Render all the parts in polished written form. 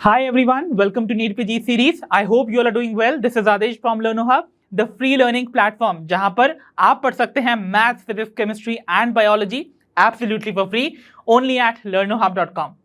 Hi everyone, welcome to NEET PG series. I hope you all are doing well. This is Adesh from LearnoHub, the free learning platform जहां पर आप पढ़ सकते हैं maths, physics, chemistry and biology absolutely for free only at learnohub.com.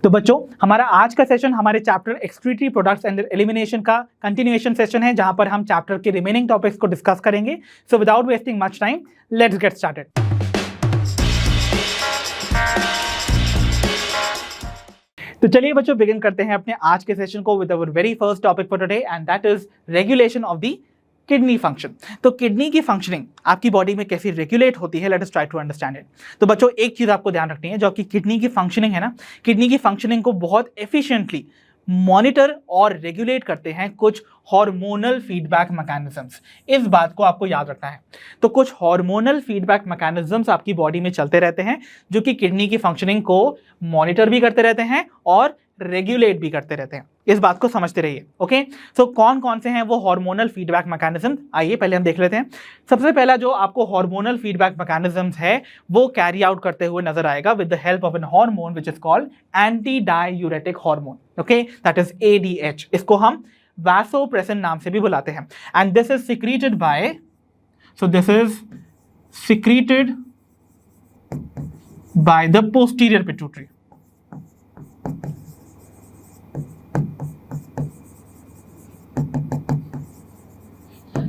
तो बच्चों, हमारा आज का सेशन हमारे chapter excretory products and elimination का कंटिन्यूएशन सेशन है, जहां पर हम चैप्टर के रिमेनिंग टॉपिक्स को डिस्कस करेंगे. So without wasting much time, let's get started. तो चलिए बच्चों, बिगिन करते हैं अपने आज के सेशन को with our very first topic for today, and that is regulation of the kidney function. तो किडनी की फंक्शनिंग आपकी बॉडी में कैसे रेगुलेट होती है, let us try to understand it. तो बच्चों, एक चीज आपको ध्यान रखनी है, जो कि किडनी की फंक्शनिंग है ना, किडनी की फंक्शनिंग को बहुत एफिशिएंटली मॉनिटर और रेगुलेट करते हैं कुछ हार्मोनल फीडबैक मैकेनिज्म्स. इस बात को आपको याद रखना है. तो कुछ हार्मोनल फीडबैक मैकेनिज्म्स आपकी बॉडी में चलते रहते हैं, जो कि किडनी की फंक्शनिंग को मॉनिटर भी करते रहते हैं और रेगुलेट भी करते रहते हैं. इस बात को समझते रहिए. ओके, सो कौन कौन से हैं वो हार्मोनल फीडबैक मैकेनिज्म, आइए पहले हम देख लेते हैं. सबसे पहला जो आपको हार्मोनल फीडबैक मैकेनिज्म्स है वो कैरी आउट करते हुए नजर आएगा with the help of an hormone which is called anti diuretic hormone. Okay, that is ADH. इसको हम वैसोप्रेसिन नाम से भी बुलाते हैं. And this is secreted by, so this is secreted by the posterior pituitary.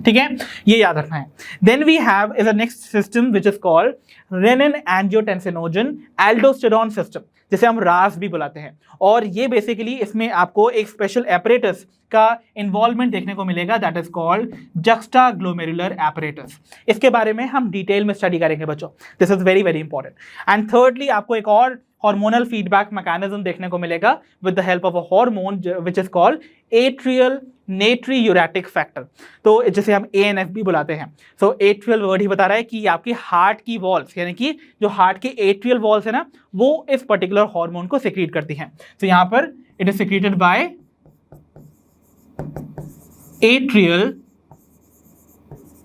ठीक है, ये याद रखना है. Then we have is a next system which is called renin angiotensinogen aldosterone system, जिसे हम रास भी बुलाते हैं. और ये बेसिकली इसमें आपको एक स्पेशल एपरेटस का इन्वॉल्वमेंट देखने को मिलेगा, that is called juxtaglomerular apparatus. इसके बारे में हम डिटेल में स्टडी करेंगे बच्चों. This is very very important. And thirdly आपको एक और हार्मोनल फीडबैक मैकेनिज्म देखने को मिलेगा with the help of a hormone which is called atrial natriuretic factor. तो जिसे हम ANF भी बुलाते हैं. सो एट्रियल वर्ड ही बता रहा है कि आपकी हार्ट की वॉल्स, यानी कि जो हार्ट के एट्रियल वॉल्स है ना, वो इस पर्टिकुलर हार्मोन को सिक्रीट करती हैं. तो यहां पर it is secreted by atrial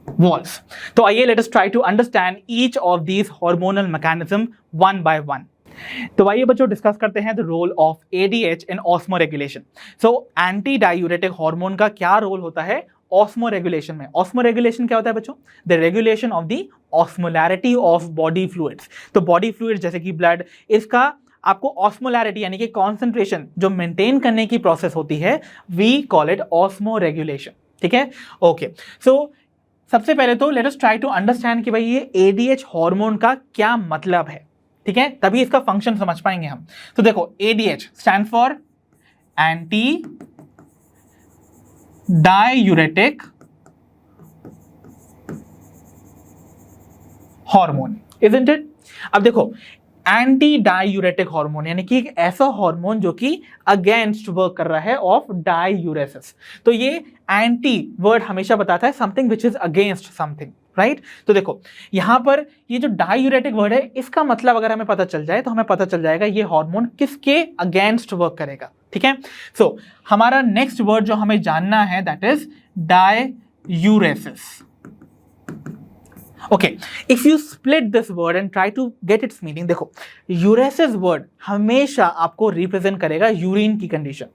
walls. तो आइए let us try to understand each of these hormonal mechanism one by one. तो आइए बच्चों, डिस्कस करते हैं the role of ADH in osmo regulation. So anti diuretic hormone का क्या role होता है ऑस्मो रेगुलेशन में? ऑस्मो रेगुलेशन क्या होता है बच्चों? The regulation of the osmolarity of body fluids. तो बॉडी फ्लूइड्स जैसे कि ब्लड, इसका आपको ऑस्मोलैरिटी यानी कि कॉन्सेंट्रेशन जो मेंटेन करने की प्रोसेस होती है, we call it osmo regulation. ठीक है, ओके. सो सबसे पहले तो let us try to understand कि भाई ये ADH हार्मोन का क्या मतलब है. ठीक है, तभी इसका फंक्शन समझ पाएंगे हम. तो देखो, ADH stand for anti diuretic hormone, isn't it? अब देखो, एंटी डाययूरेटिक हार्मोन यानी कि एक ऐसा हार्मोन जो कि अगेंस्ट वर्क कर रहा है ऑफ डाययूरेसिस. तो ये एंटी वर्ड हमेशा बताता है something which is against something, right? तो देखो, यहां पर ये जो डाययूरेटिक वर्ड है, इसका मतलब अगर हमें पता चल जाए तो हमें पता चल जाएगा ये हार्मोन किसके अगेंस्ट वर्क करेगा. ठीक है, सो हमारा नेक्स्ट वर्ड जो हमें जानना है that is diuresis. Okay, if you split this word and try to get its meaning, देखो, यूरेसिस वर्ड हमेशा आपको रिप्रेजेंट करेगा यूरिन की कंडीशन.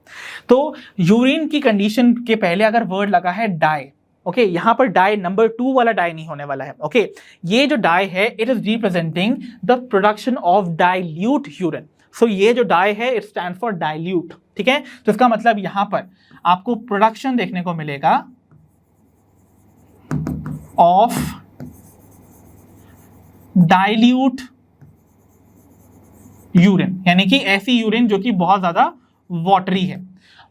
तो यूरिन की कंडीशन के पहले अगर वर्ड लगा है डाई, ओके, यहां पर डाई नंबर 2 वाला डाई नहीं होने वाला है. ओके, ये जो डाई है it is representing the production of dilute urine. So ये जो डाई है इट स्टैंड फॉर डाइल्यूट. ठीक है, तो इसका मतलब यहां पर आपको प्रोडक्शन देखने को मिलेगा ऑफ डाइल्यूट यूरिन, यानी कि ऐसी यूरिन जो कि बहुत ज्यादा वाटरी है.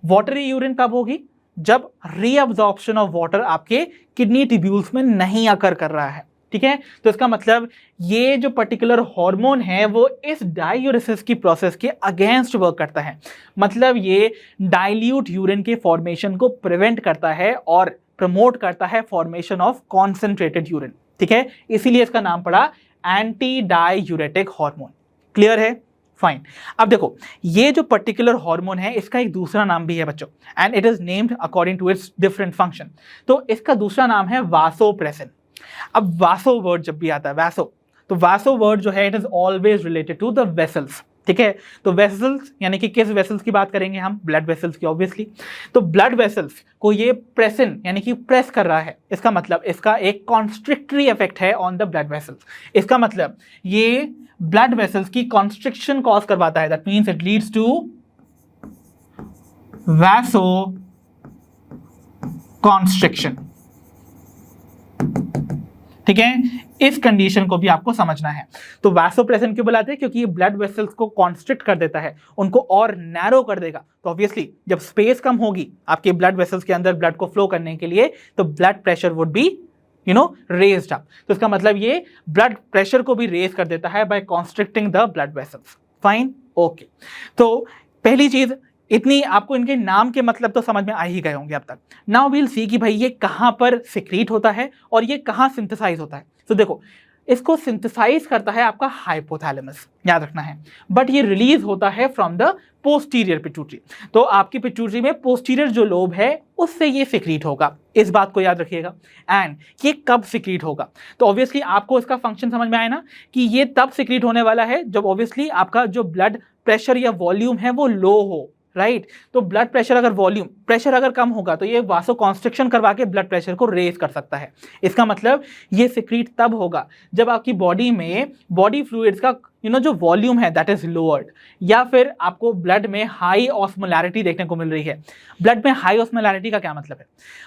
वाटरी यूरिन कब होगी? जब रीअब्जॉर्प्शन ऑफ वाटर आपके किडनी ट्यूब्यूल्स में नहीं अकर कर रहा है. ठीक है, तो इसका मतलब ये जो पर्टिकुलर हार्मोन है वो इस डाययूरेसिस की प्रोसेस के अगेंस्ट वर्क करता है. मतलब ये डाइल्यूट यूरिन के फॉर्मेशन को प्रिवेंट करता है और प्रमोट करता है फॉर्मेशन ऑफ कॉन्सेंट्रेटेड यूरिन. ठीक है, इसीलिए इसका नाम पड़ा एंटी डाययूरेटिक हार्मोन. क्लियर है? फाइन. अब देखो, ये जो पर्टिकुलर हार्मोन है इसका एक दूसरा नाम भी है बच्चों, and it is named according to its different function. तो इसका दूसरा नाम है वासोप्रेसिन. अब वासो वर्ड जब भी आता है, वासो, तो वासो वर्ड जो है it is always related to the vessels, ठीक है। तो वेसल्स यानी कि किस वेसल्स की बात करेंगे हम, ब्लड वेसल्स की ऑब्वियसली। तो ब्लड वेसल्स को ये प्रेसन यानी कि प्रेस कर रहा है, इसका मतलब इसका एक कॉन्स्ट्रिक्टरी इफेक्ट है ऑन द ब्लड वेसल्स। इसका मतलब ये ब्लड वेसल्स की कॉन्स्ट्रिक्शन कॉज करवाता है, that means it leads to vasoconstriction, ठीक है। इस कंडीशन को भी आपको समझना है। तो वासोप्रेसन क्यों बुलाते हैं, क्योंकि ये ब्लड वेसल्स को कॉन्स्ट्रिक्ट कर देता है, उनको और नैरो कर देगा। तो ऑब्वियसली जब स्पेस कम होगी आपके ब्लड वेसल्स के अंदर ब्लड को फ्लो करने के लिए, तो blood pressure would be raised up. तो इसका मतलब ये ब्लड प्रेशर को भी रेज कर देता है by constricting the blood vessels. Fine, okay. तो पहली चीज इतनी, आपको इनके नाम के मतलब तो समझ में आ ही गए होंगे अब तक। नाउ वील सी कि भाई ये कहां पर सिक्रीट होता है और ये कहां सिंथेसाइज होता है। तो देखो, इसको सिंथेसाइज करता है आपका हाइपोथैलेमस, याद रखना है, बट ये रिलीज होता है फ्रॉम द पोस्टीरियर पिट्यूटरी। तो आपकी पिट्यूटरी में पोस्टीरियर जो लोब है उससे ये सिक्रीट होगा, इस बात को याद रखिएगा। एंड ये कब सिक्रीट होगा, तो ऑब्वियसली आपको इसका फंक्शन समझ में आया ना कि ये तब सिक्रीट होने वाला है जब ऑब्वियसली आपका जो ब्लड प्रेशर या वॉल्यूम है वो लो हो, राइट। तो ब्लड प्रेशर अगर वॉल्यूम प्रेशर अगर कम होगा तो ये वासो कॉन्स्ट्रिक्शन करवा के ब्लड प्रेशर को रेज कर सकता है। इसका मतलब ये सिक्रीट तब होगा जब आपकी बॉडी में बॉडी फ्लूइड्स का जो वॉल्यूम है दैट इज लोअर्ड, या फिर आपको ब्लड में हाई ऑस्मोलैरिटी देखने को मिल रही है। ब्लड में हाई ऑस्मोलैरिटी का क्या मतलब है,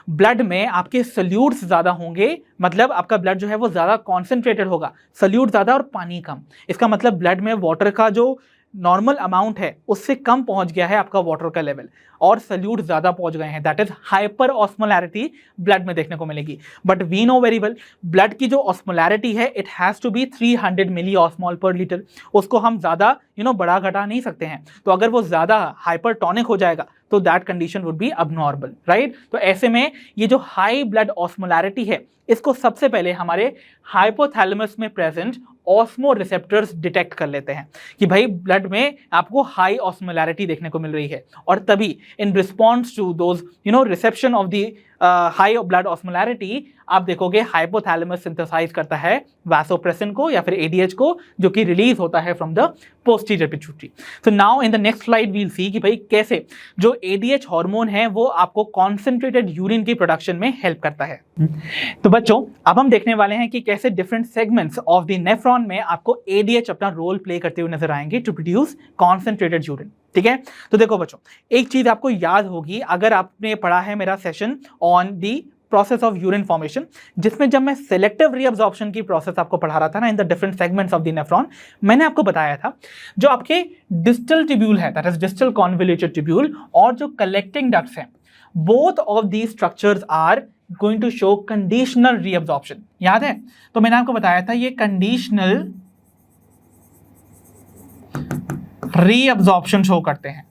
ब्लड में आपके सल्यूट्स ज्यादा होंगे, मतलब आपका ब्लड जो है वो ज्यादा कॉन्सेंट्रेटेड होगा, सल्यूट ज्यादा और पानी कम। इसका मतलब ब्लड में वाटर का जो नॉर्मल अमाउंट है उससे कम पहुंच गया है आपका वाटर का लेवल, और सल्यूट ज्यादा पहुंच गए हैं, that is hyperosmolarity blood में देखने को मिलेगी। But we know very well blood की जो ऑस्मोलैरिटी है it has to be 300 milli osmole per litre. उसको हम ज्यादा बढ़ा घटा नहीं सकते हैं। तो अगर वो ज्यादा हाइपरटोनिक हो जाएगा तो that condition would be abnormal, right. तो ऐसे में ये जो हाई ब्लड ऑस्मोलैरिटी है इसको सबसे पहले हमारे हाइपोथैलेमस में प्रेजेंट ऑस्मो रिसेप्टर्स डिटेक्ट कर लेते हैं कि भाई ब्लड में आपको हाई ऑस्मोलैरिटी देखने को मिल रही है, और तभी in response to those reception of the high blood osmolarity आप देखोगे हाइपोथैलेमस सिंथेसाइज करता है वासोप्रेसिन को या फिर एडीएच को, जो कि रिलीज होता है from the posterior pituitary. So now in the next slide we'll see कि भाई कैसे जो एडीएच हार्मोन है वो आपको कॉन्सेंट्रेटेड यूरिन की प्रोडक्शन में हेल्प करता है। तो बच्चों अब हम देखने वाले हैं कि कैसे different segments of the nephron में आपको एडीएच अपना रोल प्ले करते हुए नजर आएंगे टू प्रोड्यूस कॉन्सेंट्रेटेड यूरिन, ठीक है। तो देखो बच्चों, एक चीज आपको याद होगी अगर आपने पढ़ा है मेरा session on the process of urine formation, जिसमें जब मैं सेलेक्टिव रीअब्जॉर्प्शन की प्रोसेस आपको पढ़ा रहा था ना in the different segments of the nephron, मैंने आपको बताया था जो आपके डिस्टल ट्यूब्यूल है that is distal convoluted tubule और जो कलेक्टिंग डक्ट्स हैं, both of these structures are going to show conditional reabsorption. याद है, तो मैंने आपको बताया था ये कंडीशनल रीअब्जॉर्प्शन शो करते हैं।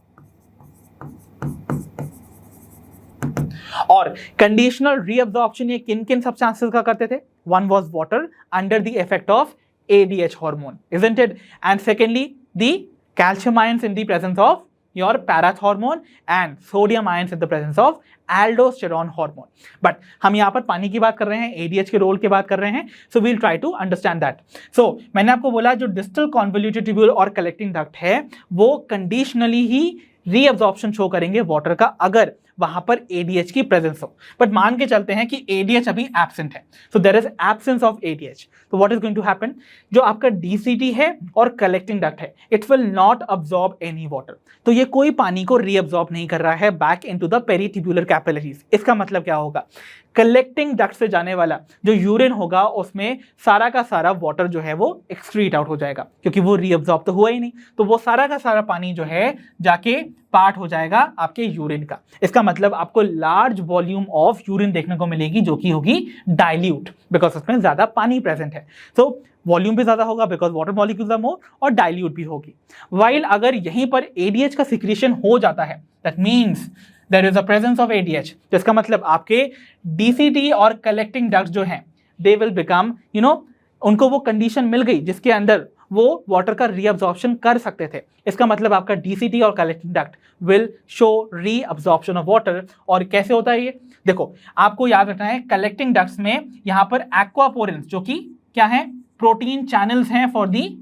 और कंडीशनल रीअब्जॉर्प्शन ये किन किन सब्सटेंसेस का करते थे, one was water under the effect of ADH hormone, isn't it? And secondly, the calcium ions in the presence of your parathormone and sodium ions in the presence of aldosterone hormone. But हम यहाँ पर पानी की बात कर रहे हैं, ADH के रोल की बात कर रहे हैं, so we'll try to understand that. So मैंने आपको बोला जो distal convoluted tubule और collecting duct है वो conditionally ही रीअब्जॉर्प्शन शो करेंगे वाटर का अगर वहां पर ADH की प्रेजेंस हो। बट मान के चलते हैं कि ADH अभी एब्सेंट है, so there is absence of ADH, तो what is going to happen, जो आपका DCT है और कलेक्टिंग डक्ट है it will not absorb any water, तो ये कोई पानी को रीअब्सॉर्ब नहीं कर रहा है back into the peritubular capillaries. इसका मतलब क्या होगा, कलेक्टिंग डक्ट से जाने वाला जो यूरिन होगा उसमें सारा का सारा वाटर जो है वो एक्सक्रीट आउट हो जाएगा, क्योंकि वो रीअब्सॉर्ब तो हुआ ही नहीं, तो वो सारा का सारा पानी जो है जाके पार्ट हो जाएगा आपके यूरिन का। इसका मतलब आपको लार्ज वॉल्यूम ऑफ यूरिन देखने को मिलेगी जो कि होगी डाइल्यूट, बिकॉज उसमें ज्यादा पानी प्रेजेंट है, तो वॉल्यूम भी ज्यादा होगा because water molecules are more, और डाइल्यूट भी होगी। वाइल अगर यहीं पर ADH का सिक्रीशन हो जाता है that means there is a presence of ADH, तो इसका मतलब आपके DCT और कलेक्टिंग डक्ट्स जो हैं दे विल बिकम उनको वो कंडीशन मिल गई जिसके अंदर वो वाटर का रीअब्जॉर्प्शन कर सकते थे। इसका मतलब आपका डीसीटी और collecting duct will show reabsorption of water. और कैसे होता है ये, देखो आपको याद रखना है कलेक्टिंग डक्ट्स में यहाँ पर एक्वापोरेंस जो कि क्या है, प्रोटीन चैनल्स हैं for the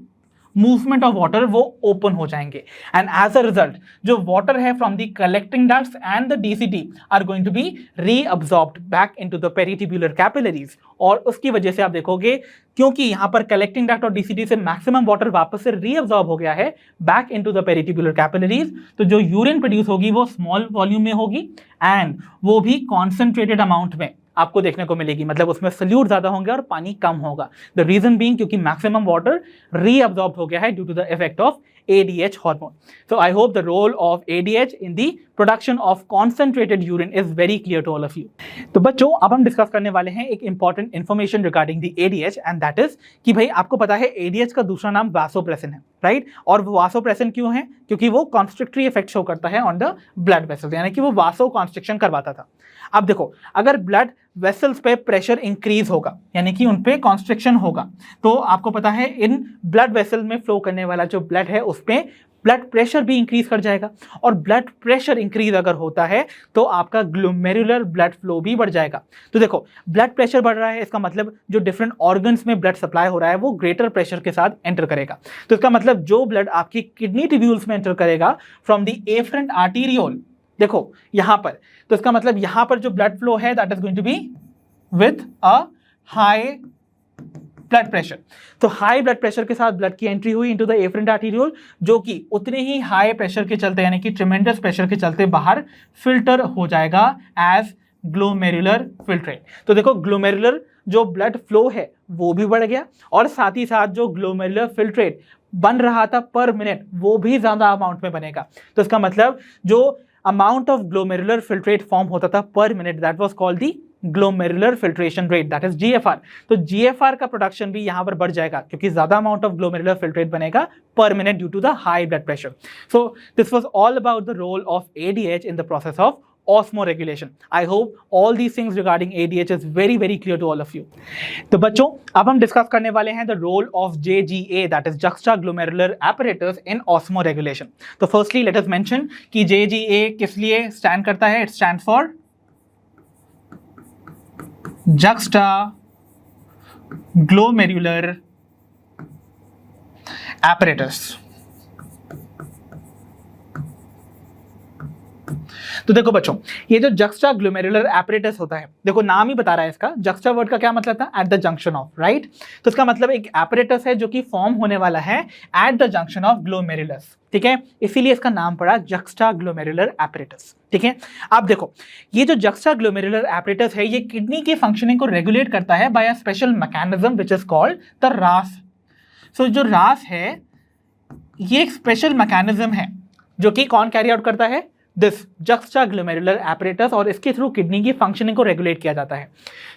movement of water, वो ओपन हो जाएंगे एंड एज अ रिजल्ट जो वाटर है from the collecting ducts and the DCT are going to be reabsorbed back into the peritubular capillaries. और उसकी वजह से आप देखोगे क्योंकि यहां पर कलेक्टिंग डक्ट और डीसीटी से मैक्सिमम वाटर वापस से रीअब्सॉर्ब हो गया है back into the peritubular capillaries, तो जो यूरिन प्रोड्यूस होगी वो स्मॉल वॉल्यूम में होगी एंड वो भी कॉन्सेंट्रेटेड अमाउंट में आपको देखने को मिलेगी, मतलब उसमें सल्यूट ज्यादा होंगे और पानी कम होगा। द रीजन बीइंग क्योंकि मैक्सिमम वाटर रीअब्सॉर्ब हो गया है due to the effect of ADH hormone. So I hope the role of ADH in the production of concentrated urine is very clear to all of you. तो बच्चों अब हम discuss करने वाले हैं एक important information regarding the ADH and that is कि भाई आपको पता है ADH का दूसरा नाम वासोप्रेसिन है, राइट? और वो वासोप्रेसिन क्यों है? क्योंकि वो कॉन्स्ट्रिक्टरी इफेक्ट शो करता है ऑन द ब्लड वेसल्स, यानी कि वो वासो कॉन्स्ट्रिक्शन करवाता था। अब देखो अगर ब्लड वेसल्स पे प्रेशर इंक्रीज होगा यानी कि उन पे कॉन्स्ट्रिक्शन होगा, तो आपको पता है इन ब्लड वेसल में फ्लो करने वाला जो ब्लड है उस पे ब्लड प्रेशर भी इंक्रीज कर जाएगा। और ब्लड प्रेशर इंक्रीज अगर होता है तो आपका ग्लोमेरुलर ब्लड फ्लो भी बढ़ जाएगा। तो देखो ब्लड प्रेशर बढ़ रहा है, इसका मतलब जो डिफरेंट ऑर्गन्स में ब्लड सप्लाई हो रहा है वो ग्रेटर प्रेशर के साथ एंटर करेगा। तो इसका मतलब जो ब्लड आपकी किडनी ट्यूब्यूल्स में एंटर करेगा फ्रॉम द एफरेंट आर्टीरियोल, देखो यहां पर, तो इसका मतलब यहां पर जो ब्लड फ्लो है that is going to be with a high blood pressure. तो हाई ब्लड प्रेशर के साथ ब्लड की एंट्री हुई इनटू द एफरेंट आर्टीरियोल, जो कि उतने ही हाई प्रेशर के चलते यानी कि ट्रिमेंडस प्रेशर के चलते बाहर फिल्टर हो जाएगा एज ग्लोमेरुलर फिल्ट्रेट। तो देखो ग्लोमेरुलर जो ब्लड फ्लो है वो भी बढ़ गया और साथ ही साथ जो ग्लोमेरुलर फिल्ट्रेट बन रहा था पर मिनट वो भी ज्यादा अमाउंट में बनेगा। तो इसका मतलब जो amount of glomerular filtrate form होता था पर minute that was called the glomerular filtration rate, that is GFR। तो GFR का प्रोडक्शन भी यहां पर बढ़ जाएगा क्योंकि ज्यादा अमाउंट ऑफ ग्लोमेरुलर फिल्ट्रेट बनेगा per minute due to the high blood pressure. So this was all about the role of ADH in the process of osmoregulation. I hope all these things regarding ADH is very very clear to all of you. तो बच्चों अब हम discuss करने वाले हैं the role of JGA, that is juxtaglomerular apparatus in osmoregulation. तो firstly let us mention कि JGA किस लिए stand करता है? It stands for juxtaglomerular apparatus. तो देखो बच्चों ये जो जक्स्टा ग्लोमेरुलर एपरेटस होता है, देखो नाम ही बता रहा है इसका, जक्स्टा वर्ड का क्या मतलब था? Eight the junction of, right? तो इसका मतलब एक एपरेटस है जो कि फॉर्म होने वाला है eight the junction of glomerulus, ठीक है? इसीलिए इसका नाम पड़ा जक्स्टा ग्लोमेरुलर एपरेटस, ठीक है? आप देखो ये जो जक्स्टा ग्लोमेरुलर एपरेटस है ये किडनी की फंक्शनिंग को रेगुलेट करता है by a special mechanism which is called the RAS. सो जो रास है ये एक स्पेशल मैकेनिज्म है जो कि कौन कैरी आउट करता है? दिस juxtaglomerular apparatus, और इसके थ्रू किडनी की फंक्शनिंग को रेगुलेट किया जाता है।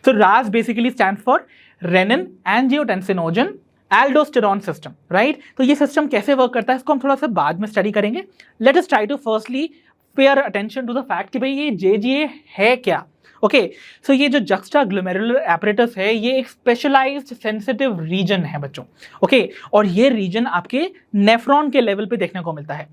तो RAS basically stand for renin angiotensinogen aldosterone system, right? तो ये सिस्टम कैसे वर्क करता है इसको हम थोड़ा सा बाद में स्टडी करेंगे। Let us try to firstly pay attention to the fact कि भाई ये JGA है क्या। ओके सो ये जो juxtaglomerular apparatus है ये एक स्पेशलाइज्ड सेंसिटिव रीजन है बच्चों, ओके और ये रीजन आपके नेफ्रॉन के लेवल पे देखने को मिलता है।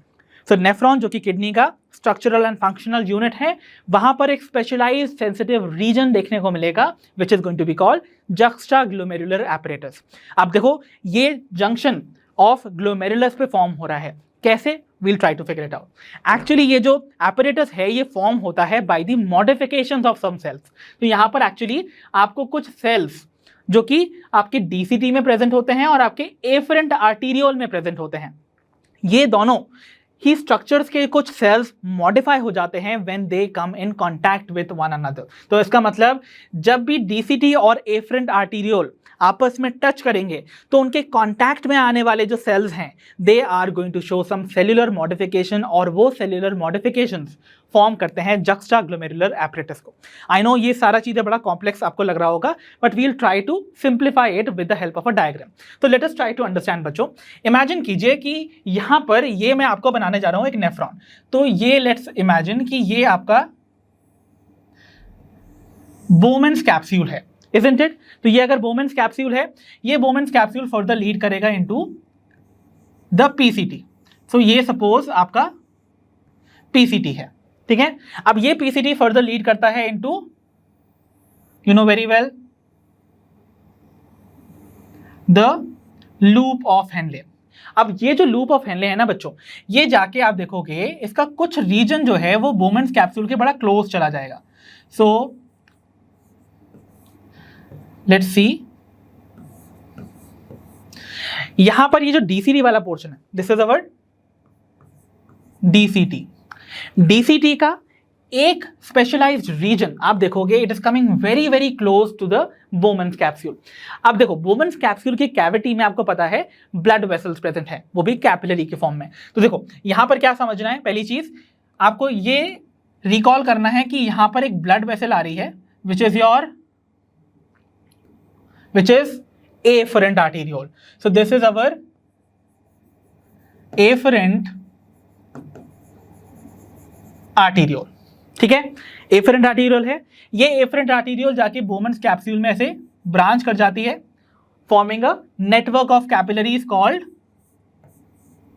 सो नेफ्रॉन जो कि किडनी का स्ट्रक्चरल एंड फंक्शनल यूनिट है, वहां पर एक स्पेशलाइज्ड सेंसिटिव रीजन देखने को मिलेगा which is going to be called juxtaglomerular apparatus। अब देखो ये जंक्शन ऑफ ग्लोमेरुलस पे फॉर्म हो रहा है, कैसे? We'll try to figure it out. Actually ये जो apparatus है ये फॉर्म होता है by the modifications of some cells। तो यहाँ पर एक्चुअली आपको कुछ सेल्स जो कि आपके DCT में प्रेजेंट होते हैं और आपके एफरेंट आर्टीरियोल में प्रेजेंट होते हैं, ये दोनों ही स्ट्रक्चर्स के कुछ सेल्स मॉडिफाई हो जाते हैं when they come in contact with one another. तो इसका मतलब जब भी DCT और एफरेंट आर्टीरियोल आपस में टच करेंगे तो उनके कांटेक्ट में आने वाले जो सेल्स हैं they are going to show some cellular modification, और वो सेल्यूलर मॉडिफिकेशंस फॉर्म करते हैं juxtaglomerular apparatus को। आई नो ये सारा चीज़ें बड़ा कॉम्प्लेक्स आपको लग रहा होगा but we'll try to simplify it with the help of a diagram. तो let us try to understand बच्चों। इमेजिन कीजिए कि यहाँ पर ये मैं आपको बनाने जा रहा हूँ एक नेफ्रॉन। तो ये लेट्स इमेजिन कि ये आपका बोमेन्स कैप्सूल है, isn't it? तो ये अगर बोमेन्स कैप्सूल है, ये बोमेन्स कैप्सूल फर्दर लीड करेगा इनटू द पीसीटी। सो ये सपोज आपका पीसीटी है, ठीक है। अब ये पीसीटी फर्दर लीड करता है into, you know very well, the loop of Henle. अब ये जो लूप ऑफ हेनले है ना बच्चों, ये जाके आप देखोगे इसका कुछ रीजन जो है वो बोमन्स कैप्सूल के बड़ा क्लोज चला जाएगा। सो लेट्स सी, यहां पर ये जो डीसीटी वाला पोर्शन है, this is our DCT. DCT का एक स्पेशलाइज्ड रीजन आप देखोगे, it is coming very very close to the Bowman's capsule. अब देखो बोमन्स कैप्सूल की कैविटी में आपको पता है ब्लड वेसल्स प्रेजेंट है, वो भी कैपिलरी के फॉर्म में। तो देखो यहां पर क्या समझना है, पहली चीज आपको ये रिकॉल करना है कि यहां पर एक ब्लड वेसल आ रही है which is afferent arteriole. So this is our afferent arteriole, ठीक है। एफरेंट आर्टेरियोल है, ये एफरेंट आर्टेरियोल जाके बोमन्स कैप्सूल में ऐसे ब्रांच कर जाती है, forming a network of capillaries called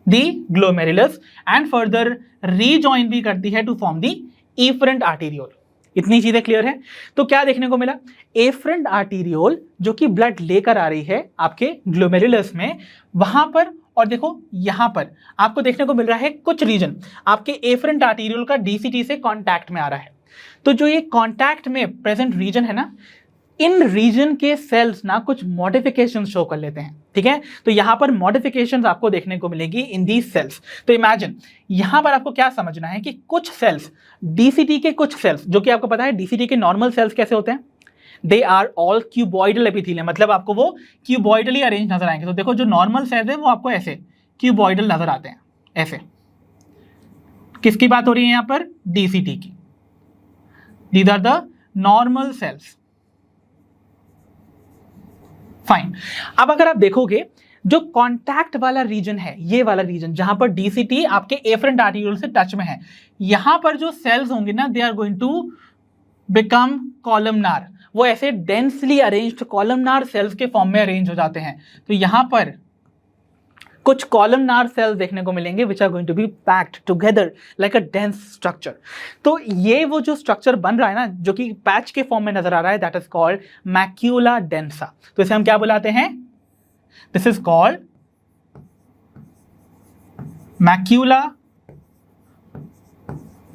the glomerulus, and further rejoin भी करती है to form the afferent arteriole. इतनी चीजें क्लियर है। तो क्या देखने को मिला, एफरेंट आर्टेरियोल जो कि ब्लड लेकर आ रही है आपके ग्लोमेरुलस में, वहां पर, और देखो यहां पर आपको देखने को मिल रहा है कुछ रीजन आपके एफरेंट आर्टेरियोल का डीसीटी से कांटेक्ट में आ रहा है। तो जो ये कांटेक्ट में प्रेजेंट रीजन है ना, इन रीजन के सेल्स ना कुछ मॉडिफिकेशन शो कर लेते हैं, ठीक है। तो यहां पर मॉडिफिकेशंस आपको देखने को मिलेगी इन दीज सेल्स। तो इमेजिन यहां पर आपको क्या समझना है कि कुछ सेल्स, डीसीटी के कुछ सेल्स, जो कि आपको पता है डीसीटी के नॉर्मल सेल्स कैसे होते हैं, they are all cuboidal epithelium, मतलब आपको वो क्यूबॉइडली अरेंज नजर आएंगे। तो देखो जो नॉर्मल सेल्स है वो आपको ऐसे क्यूबॉइडल नजर आते हैं, ऐसे। किसकी बात हो रही है यहां पर, डीसीटी की। These are the normal cells, fine. अब अगर आप देखोगे जो कॉन्टैक्ट वाला रीजन है, ये वाला रीजन जहां पर डीसीटी आपके एफरेंट आर्टेरियोल से टच में है, यहां पर जो सेल्स होंगे ना, they are going to become columnar. वो ऐसे डेंसली अरेंज्ड कॉलमनार सेल्स के फॉर्म में अरेंज हो जाते हैं। तो यहां पर कुछ कॉलमनार सेल्स देखने को मिलेंगे which are going to be packed together like a dense structure. तो ये वो जो स्ट्रक्चर बन रहा है ना, जो कि पैच के फॉर्म में नजर आ रहा है, that is called macula densa. तो इसे हम क्या बुलाते हैं, this is called macula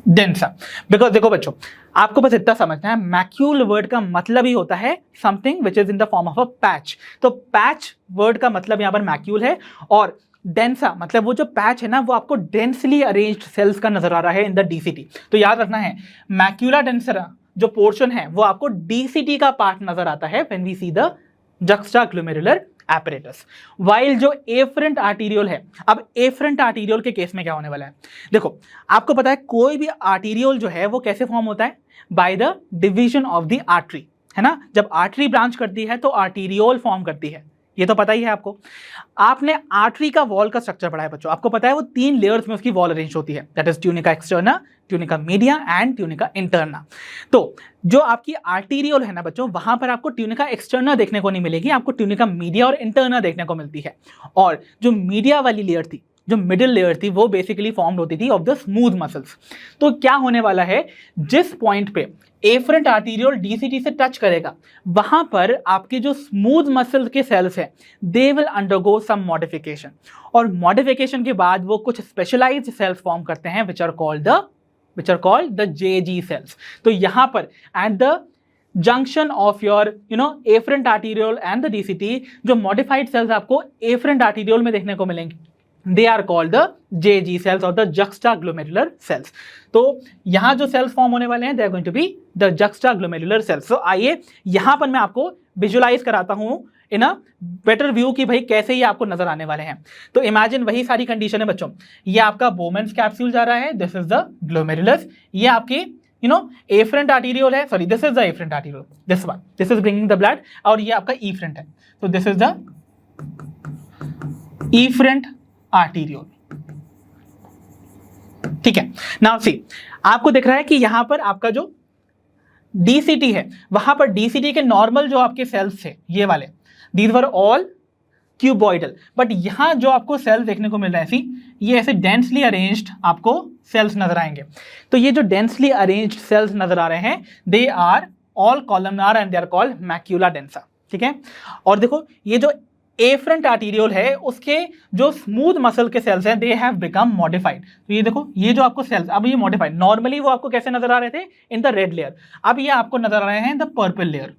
densa. Because देखो बच्चों, आपको बस इतना समझना है, मैक्यूल वर्ड का मतलब ही होता है something which is in the form of a patch. तो पैच वर्ड का मतलब यहां पर मैक्यूल है, और डेंसा मतलब वो जो पैच है ना, वो आपको डेंसली अरेंज्ड सेल्स का नजर आ रहा है इन द डीसीटी। तो याद रखना है, मैक्यूला डेंसा जो पोर्शन है वो आपको डीसीटी का पार्ट नजर आता है when we see the juxtaglomerular apparatus. While जो एफरेंट आर्टेरियोल है, अब एफरेंट आर्टेरियोल के केस में क्या होने वाला है, देखो आपको पता है कोई भी आर्टेरियोल जो है वो कैसे फॉर्म होता है, by the division of the artery, है ना। जब आर्टरी ब्रांच करती है तो आर्टेरियोल फॉर्म करती है, ये तो पता ही है आपको। आपने आर्टरी का वॉल का स्ट्रक्चर पढ़ा है बच्चों, आपको पता है वो 3 लेयर्स में उसकी वॉल अरेंज होती है, that is tunica externa, tunica media and tunica interna. तो जो आपकी आर्टेरियोल है ना बच्चों, वहां पर आपको ट्यूनिका एक्सटर्ना देखने को नहीं मिलेगी, आपको ट्यूनिका मीडिया और इंटरना देखने को मिलती है। और जो मीडिया वाली लेयर थी, जो मिडिल लेयर थी, वो बेसिकली फॉर्म्ड होती थी ऑफ द स्मूथ मसल्स। तो क्या होने वाला है, जिस पॉइंट पे एफरेंट आर्टेरियोल डीसीटी से टच करेगा, वहां पर आपके जो स्मूथ मसल के सेल्स हैं, they will undergo some modification, और मॉडिफिकेशन के बाद वो कुछ स्पेशलाइज्ड सेल्स फॉर्म करते हैं which are called the JG cells. तो यहां पर at the junction of your afferent arteriole and the DCT, जो मॉडिफाइड सेल्स आपको एफरेंट आर्टेरियोल में देखने को मिलेंगे, they are called the JG cells or the juxtaglomerular cells। तो यहां जो सेल्स फॉर्म होने वाले हैं, they are going to be the juxtaglomerular cells। तो आइए यहां पर मैं आपको विजुलाइज कराता हूं इन अ बेटर व्यू कि भाई कैसे ये आपको नजर आने वाले हैं। तो इमेजिन वही सारी कंडीशन है बच्चों, ये आपका बोमेन्स कैप्सूल जा रहा है, दिस इज द ग्लोमेरुलस, ये आपकी एफरेंट आर्टेरियोल है, sorry this is the afferent arteriole, this is bringing the blood, और ये आपका इफरेंट है, तो this is the efferent arteriole, ठीक है। नाउ सी, आपको दिख रहा है कि यहां पर आपका जो डीसीटी है, वहां पर डीसीटी के नॉर्मल जो आपके सेल्स थे, ये वाले, these were all cuboidal, but यहाँ जो आपको सेल्स देखने को मिल रहा है ऐसी, ये ऐसे डेंसली अरेंज्ड आपको सेल्स नजर आएंगे। तो ये जो डेंसली अरेंज्ड सेल्स नजर आ रहे हैं, they are all columnar and they are called macula densa, ठीक है। और देखो ये जो एफरेंट आर्टीरियोल है, उसके जो स्मूथ मसल के सेल्स हैं, दे हैव बिकम मॉडिफाइड। तो ये देखो, ये जो आपको सेल्स अब ये मॉडिफाइड, नॉर्मली वो आपको कैसे नजर आ रहे थे, इन द रेड लेयर, अब ये आपको नजर आ रहे हैं इन द पर्पल लेयर,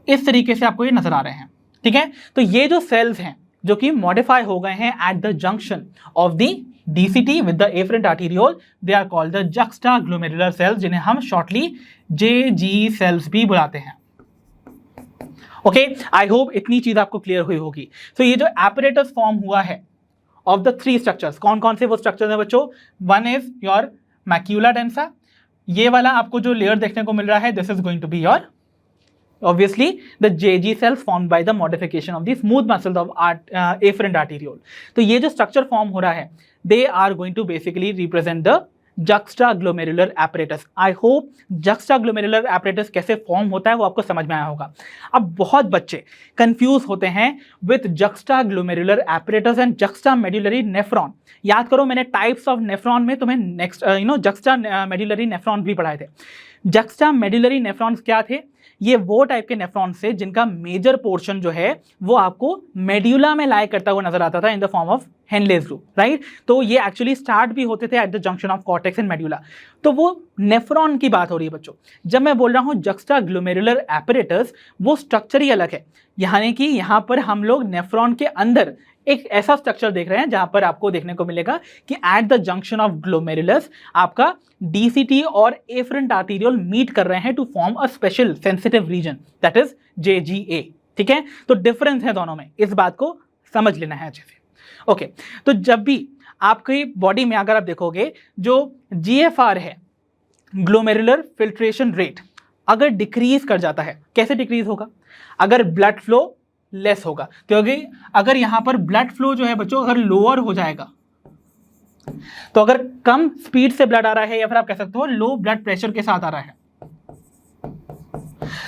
इस तरीके से आपको ये नजर आ रहे हैं, ठीक है। तो ये जो सेल्स हैं जो कि मॉडिफाई हो गए हैं at the junction of the DCT with the afferent arteriole, they are called the juxtaglomerular cells, जिन्हें हम शॉर्टली JG सेल्स भी बुलाते हैं। ओके, आई होप इतनी चीज आपको क्लियर हुई होगी। तो ये जो एपरेटस फॉर्म हुआ है ऑफ द 3 स्ट्रक्चर्स, कौन कौन से वो स्ट्रक्चर्स हैं बच्चों, one is your macula densa, ये वाला आपको जो लेयर देखने को मिल रहा है, this is going to be your obviously the JG cells formed by the modification of the smooth muscles of afferent arteriole। तो ये जो स्ट्रक्चर फॉर्म हो रहा है, they are going to basically represent the juxtaglomerular apparatus। I hope juxtaglomerular apparatus कैसे form होता है वो आपको समझ में आया होगा। अब बहुत बच्चे कंफ्यूज होते हैं with juxtaglomerular apparatus and juxtamedullary nephron। याद करो, मैंने टाइप्स ऑफ नेफ्रॉन में तुम्हें नेक्स्ट juxtamedullary nephron भी पढ़ाए थे। juxtamedullary nephrons क्या थे, ये वो टाइप के नेफ्रॉन से जिनका मेजर पोर्शन जो है वो आपको मेड्यूला में लाई करता हुआ नजर आता था इन the form of Henle's group, right. तो ये एक्चुअली स्टार्ट भी होते थे eight the junction of cortex and medulla. तो वो नेफ्रॉन की बात हो रही है बच्चों। जब मैं बोल रहा हूँ जक्स्टाग्लोमेरुलर एपरेटस, वो स्ट्रक्चर ही अलग है, यानी कि यहाँ पर हम लोग नेफ्रॉन के अंदर एक ऐसा स्ट्रक्चर देख रहे हैं जहां पर आपको देखने को मिलेगा कि at the junction of glomerulus आपका DCT और एफरेंट आर्टीरियोल मीट कर रहे हैं to form a special sensitive region, that is JGA, ठीक है। तो डिफरेंस है दोनों में, इस बात को समझ लेना है अच्छे से। ओके, तो जब भी आपकी बॉडी में अगर आप देखोगे जो GFR है, ग्लोमेरुलर फिल्ट्रेशन रेट, अगर डिक्रीज कर जाता है, कैसे डिक्रीज होगा, अगर ब्लड फ्लो लेस होगा। क्योंकि अगर यहां पर ब्लड फ्लो जो है बच्चों अगर लोअर हो जाएगा, तो अगर कम स्पीड से ब्लड आ रहा है, या फिर आप कह सकते हो लो ब्लड प्रेशर के साथ आ रहा है,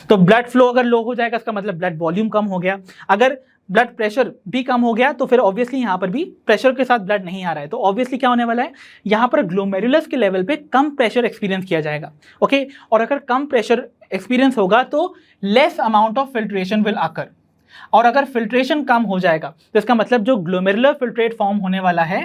तो ब्लड फ्लो अगर लो हो जाएगा, इसका मतलब ब्लड वॉल्यूम कम हो गया। अगर ब्लड प्रेशर भी कम हो गया तो फिर ऑब्वियसली यहां पर भी प्रेशर के साथ ब्लड नहीं आ रहा है, तो ऑब्वियसली क्या होने वाला है, यहां पर ग्लोमेरुलस के लेवल पे कम प्रेशर एक्सपीरियंस किया जाएगा। ओके, और अगर कम प्रेशर एक्सपीरियंस होगा तो less amount of filtration will occur, और अगर फिल्ट्रेशन कम हो जाएगा तो इसका मतलब जो ग्लोमेरुलर फिल्ट्रेट फॉर्म होने वाला है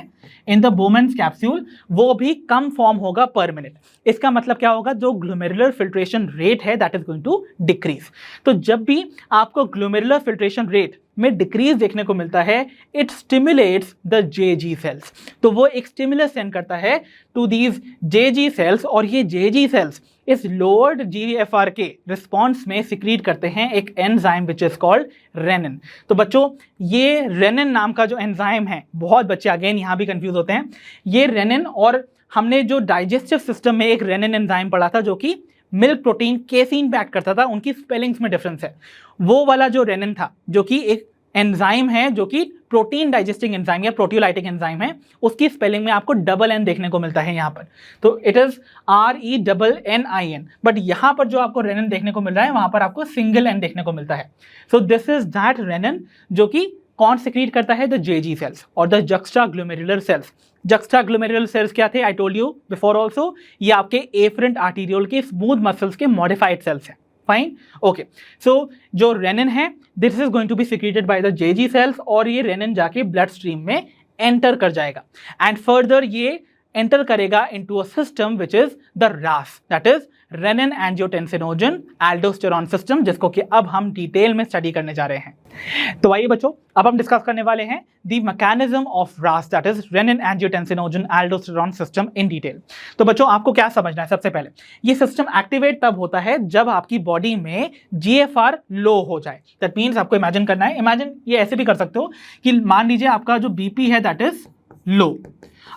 इन द बोमेन्स कैप्सूल, वो भी कम फॉर्म होगा पर मिनट। इसका मतलब क्या होगा, जो ग्लोमेरुलर फिल्ट्रेशन रेट है that is going to decrease. तो जब भी आपको ग्लोमेरुलर फिल्ट्रेशन रेट में डिक्रीज देखने को मिलता है, it stimulates the JG cells. तो वो एक स्टिमुलस सेंड करता है टू दीज JG सेल्स, और ये JG सेल्स इस लोअर्ड GFR के रिस्पॉन्स में सिक्रीट करते हैं एक enzyme which is called renin. तो बच्चों ये रेनिन नाम का जो एंजाइम है, बहुत बच्चे अगेन यहाँ भी कंफ्यूज होते हैं, ये रेनिन, और हमने जो डाइजेस्टिव सिस्टम में एक रेनिन एंजाइम पढ़ा था जो कि मिल्क प्रोटीन केसीन पे एक्ट करता था, उनकी स्पेलिंग्स में डिफरेंस है। वो वाला जो रेनिन था जो कि एक एंजाइम है जो कि प्रोटीन डाइजेस्टिंग एंजाइम या प्रोटियोलाइटिक एंजाइम है, उसकी स्पेलिंग में आपको डबल N देखने को मिलता है यहाँ पर, तो इट इज RENNIN। बट यहाँ पर जो आपको रेनिन देखने को मिल रहा है वहां पर आपको सिंगल N देखने को मिलता है। So this is that renin जो कि कौन सिक्रीट करता है, द JG सेल्स और the juxtaglomerular cells. Juxtaglomerular cells क्या थे, I told you before also, ये आपके एफरेंट आर्टीरियोल के स्मूथ मसल्स के मॉडिफाइड सेल्स हैं। Fine, okay. सो जो रेनिन है this is going to be secreted by the JG cells, और ये रेनिन जाके ब्लड स्ट्रीम में एंटर कर जाएगा, एंड फर्दर ये एंटर करेगा into a system which is the RAS, that is renin angiotensinogen aldosterone system, जिसको कि अब हम डिटेल में स्टडी करने जा रहे हैं। तो आइए बच्चों, अब हम डिस्कस करने वाले हैं the mechanism of RAS, that is renin angiotensinogen aldosterone system in detail. तो बच्चों आपको क्या समझना है, सबसे पहले ये सिस्टम एक्टिवेट तब होता है जब आपकी बॉडी में GFR लो हो जाए। दैट मीन्स आपको इमेजिन करना है, इमेजिन ये ऐसे भी कर सकते हो कि मान लीजिए आपका जो BP है दैट इज लो,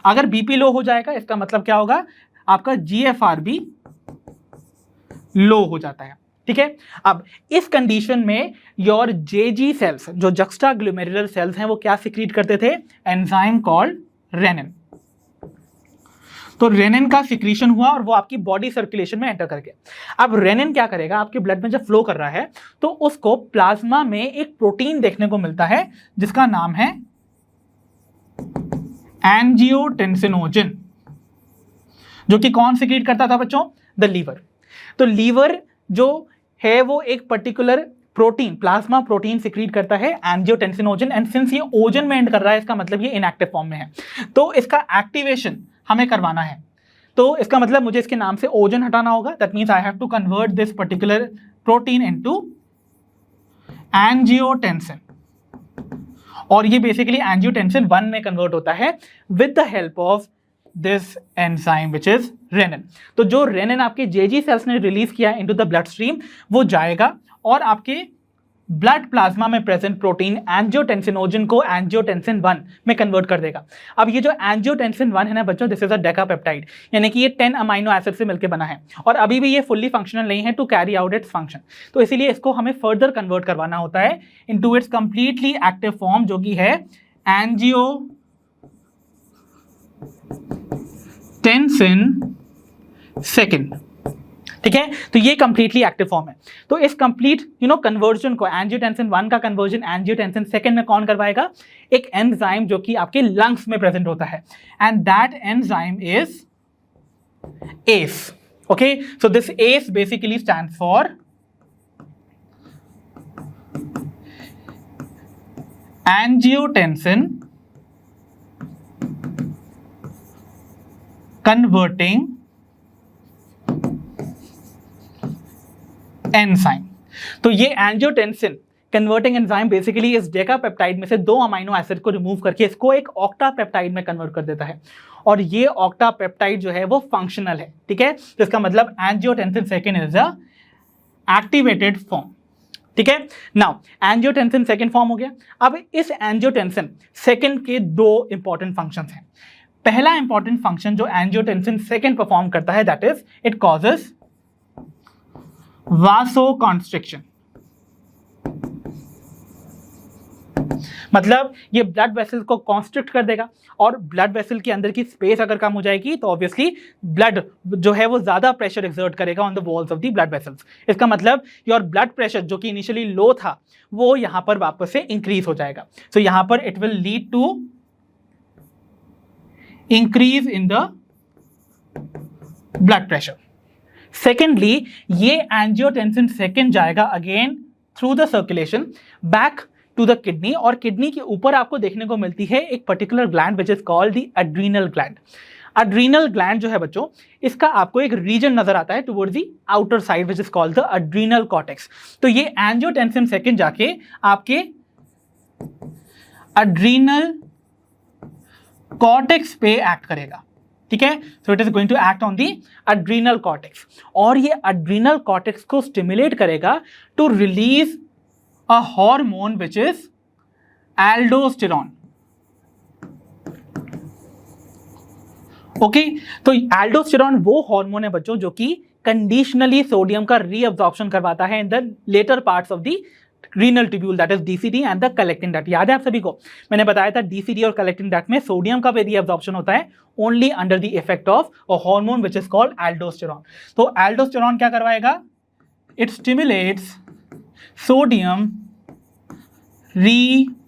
अगर BP लो हो जाएगा इसका मतलब क्या होगा, आपका GFR भी लो हो जाता है, ठीक है। अब इस कंडीशन में योर JG सेल्स, जो जक्स्टाग्लोमेरुलर सेल्स हैं, वो क्या सिक्रीट करते थे, एंजाइम कॉल्ड रेनिन। तो रेनिन का सिक्रीशन हुआ और वो आपकी बॉडी सर्कुलेशन में एंटर कर गया। अब रेनिन क्या करेगा, आपके ब्लड में जब फ्लो कर रहा है तो उसको प्लाज्मा में एक प्रोटीन देखने को मिलता है जिसका नाम है एंजियोटेंसिनोजन, जो कि कौन सिक्रीट करता था बच्चों, द लीवर। तो लीवर जो है वो एक particular protein, plasma protein secrete करता है एंजियोटेंसिनोजन, एंड सिंस ये ओजन में एंड कर रहा है इसका मतलब ये इनएक्टिव फॉर्म में है, तो इसका एक्टिवेशन हमें करवाना है। तो इसका मतलब मुझे इसके नाम से ओजन हटाना होगा, that means I have to convert this particular protein into angiotensin, और ये बेसिकली एंजियोटेंसिन 1 में कन्वर्ट होता है with the help of this enzyme which is renin. तो जो रेनिन आपके जेजी सेल्स ने रिलीज किया इनटू द ब्लड स्ट्रीम वो जाएगा और आपके ब्लड प्लाज्मा में प्रेजेंट प्रोटीन एंजियोटेंसिनोजन को एंजियोटेंसिन 1 में कन्वर्ट कर देगा। अब ये जो एंजियोटेंसिन 1 है ना बच्चों, दिस इज अ डेकापेप्टाइड, यानी कि ये 10 अमाइनो एसिड से मिलकर बना है और अभी भी ये फुल्ली फंक्शनल नहीं है to carry out its function. तो इसीलिए इसको हमें फर्दर कन्वर्ट करवाना होता है into its completely active form जो कि है एंजियोटेंसिन सेकेंड। ठीक है, तो ये कंप्लीटली एक्टिव फॉर्म है। तो इस कंप्लीट कन्वर्जन को, एंजियोटेंसिन 1 का कन्वर्जन एंजियोटेंसिन 2 में कौन करवाएगा, एक एंजाइम जो कि आपके लंग्स में प्रेजेंट होता है, and that enzyme is ACE। Okay, so this ACE basically stands for angiotensin converting enzyme. तो ये एंजियोटेंसिन कन्वर्टिंग एंजाइम बेसिकली इस डेकापेप्टाइड में से 2 अमाइनो एसिड को रिमूव करके इसको एक ऑक्टापेप्टाइड में कन्वर्ट कर देता है, और ये ऑक्टापेप्टाइड जो है वो फंक्शनल है। ठीक है, तो इसका मतलब angiotensin 2 is a activated form. ठीक है, नाउ एंजियोटेंसिन 2 फॉर्म हो गया। अब इस एंजियोटेंसिन 2 के 2 इंपॉर्टेंट फंक्शंस हैं। पहला इंपॉर्टेंट फंक्शन जो एंजियोटेंसिन 2 परफॉर्म करता है दैट इज इट कॉजेस वासोकॉन्स्ट्रिक्शन, मतलब ये ब्लड वेसल्स को कॉन्स्ट्रिक्ट कर देगा, और ब्लड वेसल के अंदर की स्पेस अगर कम हो जाएगी तो ऑब्वियसली ब्लड जो है वो ज्यादा प्रेशर एक्सर्ट करेगा on the walls of the blood vessels. इसका मतलब योर ब्लड प्रेशर जो कि इनिशियली लो था वो यहां पर वापस से इंक्रीज हो जाएगा। सो यहां पर it will lead to increase in the blood pressure. Secondly, ये एंजियोटेंसिन 2 जाएगा again through the circulation back to the kidney, और किडनी के ऊपर आपको देखने को मिलती है एक particular gland which is called the adrenal gland. Adrenal gland जो है बच्चों, इसका आपको एक रीजन नजर आता है towards the outer side which is called the adrenal cortex. तो ये एंजियोटेंसिन 2 जाके आपके एड्रीनल कॉर्टेक्स पे एक्ट करेगा। ठीक है, so it is going to act on the adrenal cortex, और ये एड्रीनल कॉर्टेक्स को स्टिमुलेट करेगा to release a hormone which is aldosterone. Okay, तो एल्डोस्टेरॉन वो हार्मोन है बच्चों जो कि कंडीशनली सोडियम का रीअब्जॉर्प्शन करवाता है in the latter parts of the renal tubule, that is DCD and the collecting duct. याद है आप सभी को, मैंने बताया था डीसीडी और कलेक्टिंग डक्ट में सोडियम का भी रीअब्जॉर्प्शन होता है only under the effect of a hormone which is called aldosterone. तो एल्डोस्टेरॉन क्या करवाएगा, it stimulates sodium reabsorption.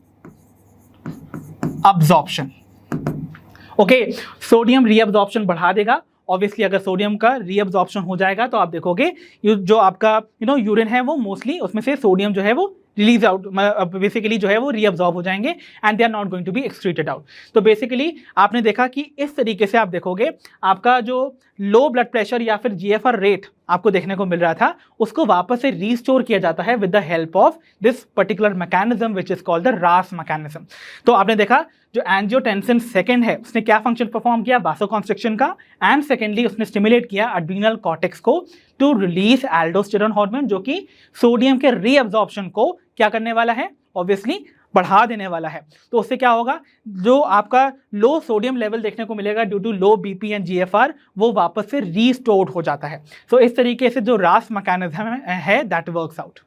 Okay, sodium reabsorption बढ़ा देगा। ऑब्वियसली अगर सोडियम का रीअब्जॉर्प्शन हो जाएगा तो आप देखोगे जो आपका यूरिन है वो मोस्टली उसमें से सोडियम जो है वो रिलीज आउट, बेसिकली जो है वो रीअब्जॉर्ब हो जाएंगे and they are not going to be excreted out. तो बेसिकली आपने देखा कि इस तरीके से आप देखोगे आपका जो लो ब्लड प्रेशर या फिर जीएफआर रेट आपको देखने को मिल रहा था उसको वापस से रीस्टोर किया जाता है with the help of this particular mechanism which is called the रास मैकेनिज्म। तो आपने देखा जो एंजियोटेंसिन 2 है उसने क्या फंक्शन परफॉर्म किया, वासोकॉन्स्ट्रिक्शन का, एंड सेकेंडली उसने स्टिमुलेट किया एड्रीनल कॉर्टेक्स को टू रिलीज एल्डोस्टेरॉन हार्मोन जो कि सोडियम के रीअब्जॉर्प्शन को क्या करने वाला है, ऑब्वियसली बढ़ा देने वाला है, तो उससे क्या होगा, जो आपका लो सोडियम लेवल देखने को मिलेगा due to low BP and GFR, वो वापस से रीस्टोर्ड हो जाता है। सो इस तरीके से जो रास मैकेनिज्म है दैट वर्क्स आउट।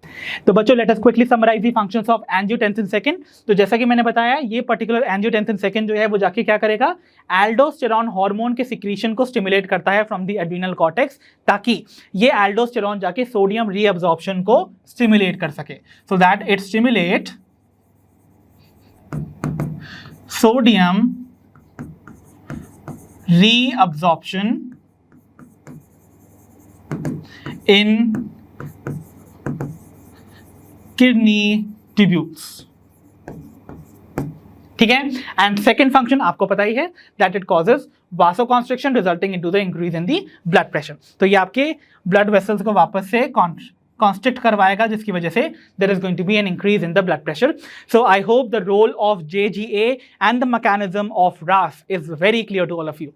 तो बच्चों let us quickly summarise the functions of angiotensin second. तो जैसा कि मैंने बताया, ये पर्टिकुलर एंजियोटेंसिन सेकंड जो है वो जाके क्या करेगा, एल्डोस्टेरॉन हार्मोन के सिक्रीशन को स्टिमुलेट करता है फ्रॉम द एड्रिनल कॉर्टेक्स, ताकि ये एल्डोस्टेरॉन जाके सोडियम रीअब्जॉर्प्शन को स्टिमुलेट कर सके, so that it stimulate sodium reabsorption in kidney tubules। ठीक है, एंड सेकेंड फंक्शन आपको पता ही है, that it causes vasoconstriction resulting into the increase in the blood pressure. तो ये आपके ब्लड वेसल्स को वापस से कॉन्स्ट्रिक्ट करवाएगा, जिसकी वजह से there is going to be an increase in the blood pressure. So I hope the role of JGA and the mechanism of RAS is very clear to all of you.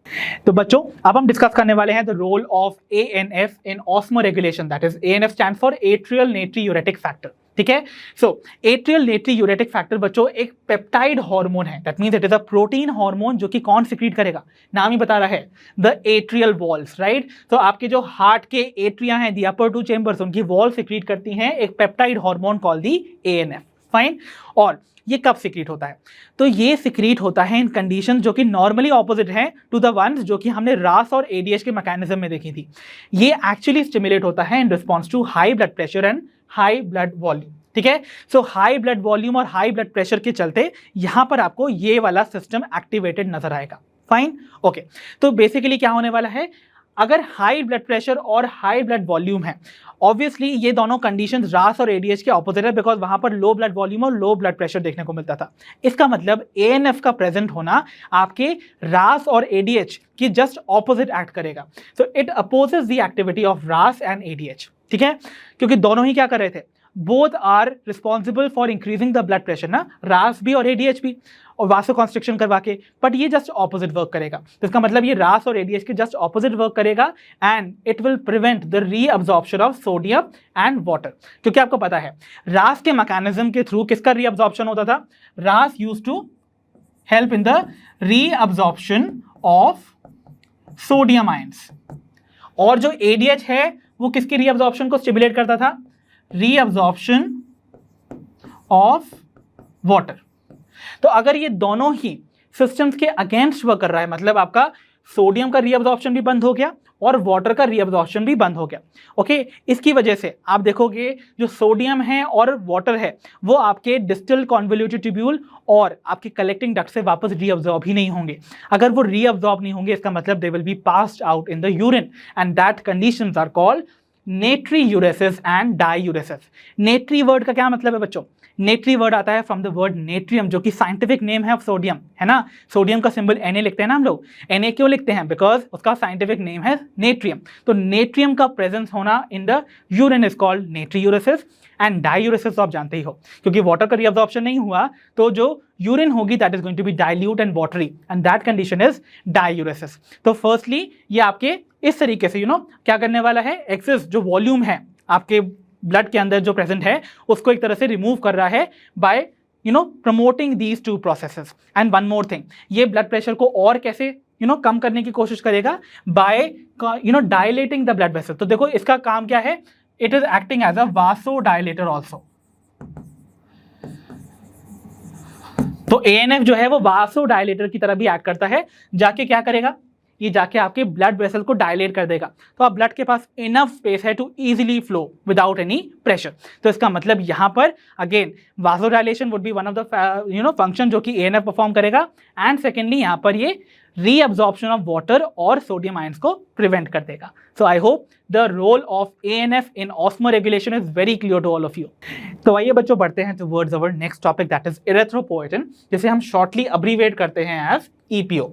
तो बच्चों अब हम discuss करने वाले हैं the role of ANF in osmoregulation, that is ANF stand for atrial natriuretic factor. ठीक है, so atrial natriuretic factor बच्चों एक पेप्टाइड हार्मोन है, that means it is a protein hormone जो कि कौन सिक्रीट करेगा, नाम ही बता रहा है, द एट्रियल वॉल्स, राइट। तो आपके जो हार्ट के एट्रिया हैं, द अपर टू चेंबर्स, उनकी वॉल सिक्रीट करती हैं एक peptide hormone called the ANF, fine. और ये कब सिक्रीट होता है, तो ये सिक्रीट होता है इन कंडीशन जो कि नॉर्मली ऑपोजिट है टू द वंस जो कि हमने रास और ADH के मैकेनिज्म में देखी थी। ये एक्चुअली स्टिमुलेट होता है in response to high blood pressure and high blood volume. ठीक है, सो हाई ब्लड वॉल्यूम और हाई ब्लड प्रेशर के चलते यहां पर आपको ये वाला सिस्टम एक्टिवेटेड नजर आएगा, फाइन, ओके। तो बेसिकली क्या होने वाला है, अगर हाई ब्लड प्रेशर और हाई ब्लड वॉल्यूम है, ऑब्वियसली ये दोनों कंडीशंस रास और ADH के ऑपोजिट है, बिकॉज वहां पर लो ब्लड वॉल्यूम और लो ब्लड प्रेशर देखने को मिलता था। इसका मतलब ANF का प्रेजेंट होना आपके रास और ADH की जस्ट ऑपोजिट एक्ट करेगा। So it opposes the activity of रास एंड ADH। ठीक है, क्योंकि दोनों ही क्या कर रहे थे, both are responsible for increasing the blood pressure ना, रास भी और ADH भी, और वासोकॉन्स्ट्रिक्शन करवा के, बट ये जस्ट ऑपोजिट वर्क करेगा। तो इसका मतलब ये रास और ADH के जस्ट ऑपोजिट वर्क करेगा and it will prevent the reabsorption of sodium and water. क्योंकि आपको पता है रास के मैकेनिज्म के थ्रू किसका रीअब्जॉर्प्शन होता था, RAS used to help in the reabsorption of sodium ions, और जो ADH है वो किसकी रीअब्जॉर्प्शन को स्टिमुलेट करता था, रीअब्जॉर्प्शन ऑफ वाटर। तो अगर ये दोनों ही सिस्टम्स के अगेंस्ट वर्क कर रहा है, मतलब आपका सोडियम का रीअब्जॉर्प्शन भी बंद हो गया और वाटर का रीअब्जॉर्प्शन भी बंद हो गया, ओके। इसकी वजह से आप देखोगे जो सोडियम है और वाटर है वो आपके डिस्टल कॉन्वोल्यूटेड ट्यूब्यूल और आपके कलेक्टिंग डक्ट से वापस रीअब्जॉर्ब ही नहीं होंगे। अगर वो रीअब्जॉर्ब नहीं होंगे, इसका मतलब they will be passed out in the urine and that conditions are called natriuresis and diuresis. Natri word का क्या मतलब है बच्चों, नेट्री वर्ड आता है फ्रॉम द वर्ड नेट्रियम, जो कि साइंटिफिक नेम है ऑफ सोडियम, है ना। सोडियम का सिंबल Na लिखते हैं ना हम लोग, Na क्यों लिखते हैं, बिकॉज उसका साइंटिफिक नेम है नेट्रियम। तो नेट्रियम का प्रेजेंस होना in the urine is called natriuresis and diuresis तो आप जानते ही हो, क्योंकि वाटर का रीअब्जॉर्प्शन नहीं हुआ तो जो यूरिन होगी that is going to be dilute and watery and that condition is diuresis. तो फर्स्टली ये आपके इस तरीके से क्या करने वाला है, एक्सेस जो वॉल्यूम है आपके ब्लड के अंदर जो प्रेजेंट है उसको एक तरह से रिमूव कर रहा है by promoting these two processes. And one more thing, ये ब्लड प्रेशर को और कैसे कम करने की कोशिश करेगा, by dilating the blood vessel. तो देखो इसका काम क्या है, it is acting as a vasodilator also. तो ANF जो है वो वासोडायलेटर की तरह भी एक्ट करता है, जाके क्या करेगा, ये जाके आपके ब्लड वेसल को डायलेट कर देगा। तो आप ब्लड के पास इनफ स्पेस है to easily flow without any pressure. तो इसका मतलब यहाँ पर again vasodilation would be one of the function जो कि ANF परफॉर्म करेगा, एंड सेकेंडली यहाँ पर ये रीअब्जॉर्प्शन ऑफ वाटर और सोडियम आयंस को प्रिवेंट कर देगा। So I hope the role of ANF in osmoregulation is very clear to all of you. तो आइए बच्चों बढ़ते हैं towards our next topic, that is इरेथ्रोपोएटिन, जिसे हम शॉर्टली अब्रीविएट करते हैं एज EPO।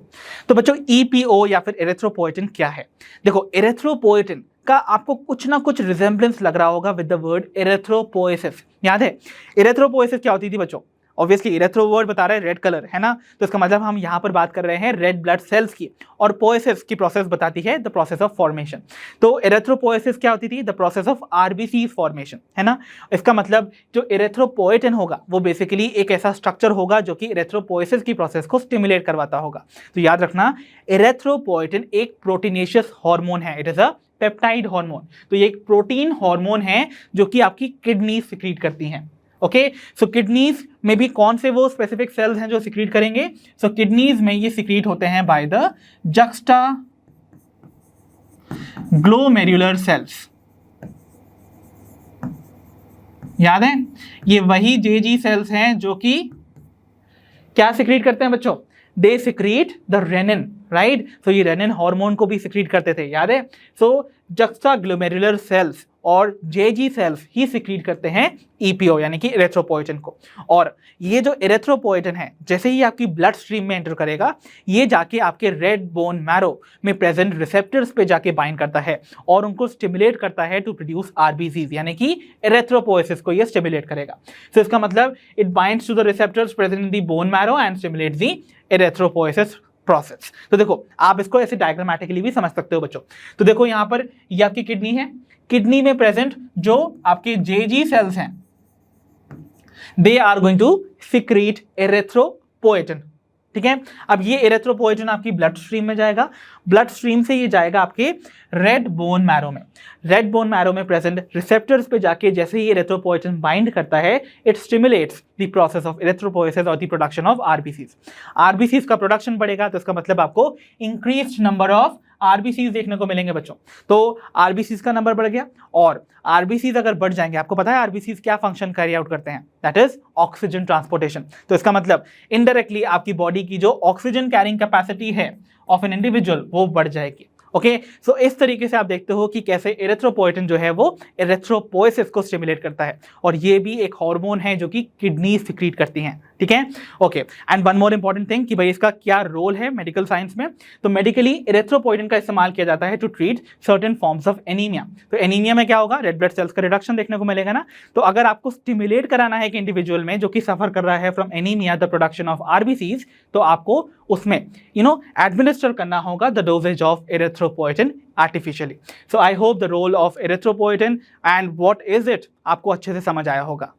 तो बच्चों EPO या फिर इरेथ्रोपोएटिन क्या है, देखो इरेथ्रोपोएटिन का आपको कुछ ना कुछ रिजेम्बलेंस लग रहा होगा विद द वर्ड इरेथ्रोपोएसिस। याद है इरेथ्रोपोएसिस क्या होती थी बच्चों, ऑब्वियसली इरेथ्रो वर्ड बता रहा है रेड कलर, है ना, तो इसका मतलब हम यहाँ पर बात कर रहे हैं रेड ब्लड सेल्स की। और पोएसिस की प्रोसेस बताती है द प्रोसेस ऑफ फॉर्मेशन। तो इरेथ्रोपोएसिस क्या होती थी? The process of RBC formation, है ना। इसका मतलब जो इरेथ्रोपोएटिन होगा वो बेसिकली एक ऐसा स्ट्रक्चर होगा जो कि इरेथ्रोपोएसिस की प्रोसेस को स्टिमुलेट करवाता होगा। तो याद रखना, इरेथ्रोपोएटिन एक प्रोटीनेशियस हार्मोन है, it is a peptide hormone. तो ये एक प्रोटीन हार्मोन है जो कि आपकी किडनी सिक्रीट करती हैं। ओके, सो किडनीज में भी कौन से वो स्पेसिफिक सेल्स हैं जो सिक्रीट करेंगे? सो किडनीज में ये सिक्रीट होते हैं by the juxtaglomerular cells. याद है, ये वही जेजी सेल्स हैं जो कि क्या सिक्रीट करते हैं बच्चों? They secrete the renin, right. So ये रेनिन हार्मोन को भी सिक्रीट करते थे, याद है। सो जक्स्टा ग्लोमेरुलर सेल्स और जेजी सेल्स ही सिक्रीट करते हैं ईपीओ यानी कि इरेथ्रोपोएटिन को। और ये जो इरेथ्रोपोएटिन है जैसे ही आपकी ब्लड स्ट्रीम में एंटर करेगा, ये जाके आपके रेड बोन मैरो में प्रेजेंट रिसेप्टर्स पे जाके बाइंड करता है और उनको स्टिमुलेट करता है टू प्रोड्यूस आरबीसीज, यानी कि इरेथ्रोपोएसिस को ये स्टिमुलेट करेगा। तो इसका मतलब it binds to the receptors present in the bone marrow and stimulates the erythropoiesis process. तो देखो, आप इसको ऐसे डायग्रामेटिकली भी समझ सकते हो बच्चों। तो देखो यहाँ पर ये आपकी किडनी है, किडनी में प्रेजेंट जो आपके जेजी सेल्स हैं they are going to secrete erythropoietin, ठीक है। अब ये इरेथ्रोपोएटिन आपकी ब्लड स्ट्रीम में जाएगा, ब्लड स्ट्रीम से ये जाएगा आपके रेड बोन मैरो में। रेड बोन मैरो में प्रेजेंट रिसेप्टर्स पे जाके जैसे ही इरेथ्रोपोएटिन बाइंड करता है, it stimulates the process of erythropoiesis और the production of RBCs. RBCs का प्रोडक्शन बढ़ेगा तो इसका मतलब आपको इंक्रीज्ड नंबर ऑफ आरबीसीज देखने को मिलेंगे बच्चों। तो आरबीसीज का नंबर बढ़ गया, और आरबीसीज अगर बढ़ जाएंगे, आपको पता है आरबीसीज क्या फंक्शन कैरी आउट करते हैं? That is oxygen transportation. तो इसका मतलब इनडायरेक्टली आपकी बॉडी की जो ऑक्सीजन कैरिंग कैपेसिटी है ऑफ एन इंडिविजुअल वो बढ़ जाएगी। ओके, सो इस तरीके से आप देखते हो कि कैसे इरेथ्रोपोएटिन जो है वो इरेथ्रोपोएसिस को स्टिमुलेट करता है, और ये भी एक हार्मोन है जो कि किडनी सिक्रीट करती हैं, ठीक है। Okay, and one more important thing कि भाई इसका क्या रोल है मेडिकल साइंस में। तो मेडिकली इरेथ्रोपोएटिन का इस्तेमाल किया जाता है to treat certain forms of anaemia. तो एनीमिया में क्या होगा? रेड ब्लड सेल्स का रिडक्शन देखने को मिलेगा ना। तो अगर आपको स्टिमुलेट कराना है कि इंडिविजुअल में जो कि सफर कर रहा है from anaemia the production of RBCs, तो आपको उसमें एडमिनिस्टर करना होगा the doses of erythropoietin artificially. So I hope the role of erythropoietin and what is it आपको अच्छे से समझ आया होगा।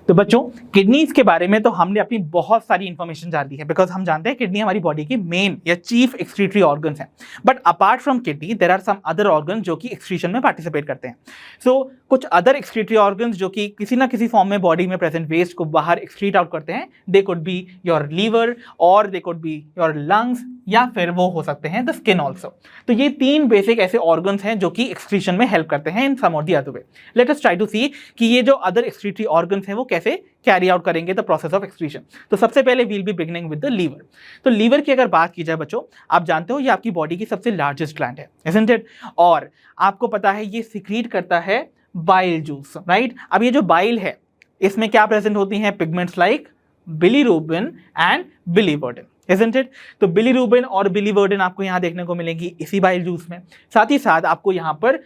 तो बच्चों, किडनीज के बारे में तो हमने अपनी बहुत सारी इंफॉर्मेशन जान ली है, बिकॉज हम जानते हैं किडनी हमारी बॉडी की मेन या चीफ एक्सक्रीटरी ऑर्गन्स हैं। But apart from kidney there are some other organ जो कि एक्सक्रीशन में पार्टिसिपेट करते हैं। सो कुछ अदर एक्सक्रीटरी ऑर्गन्स जो कि किसी ना किसी फॉर्म में बॉडी में प्रेजेंट वेस्ट को बाहर एक्सक्रीट आउट करते हैं, they could be your liver और they could be your lungs, या फिर वो हो सकते हैं द स्किन ऑल्सो। तो ये तीन बेसिक ऐसे ऑर्गन्स हैं जो कि एक्सक्रीशन में हेल्प करते हैं इन सम और the other way. Let us try to see कि ये जो अदर एक्सक्रीटरी ऑर्गन्स हैं वो कैसे कैरी आउट करेंगे द प्रोसेस ऑफ एक्सक्रीशन। तो सबसे पहले we'll be beginning with the liver. तो लीवर की अगर बात की जाए बच्चों, आप जानते हो ये आपकी बॉडी की सबसे लार्जेस्ट ग्लैंड है, इजंट इट? और आपको पता है ये सिक्रीट करता है बाइल जूस, राइट। अब ये जो बाइल है इसमें क्या प्रेजेंट होती हैं? Pigments like bilirubin and biliverdin, isn't it? तो बिलीरुबिन और बिलीवर्डिन आपको यहाँ देखने को मिलेंगी इसी बाइल जूस में। साथ ही साथ आपको यहाँ पर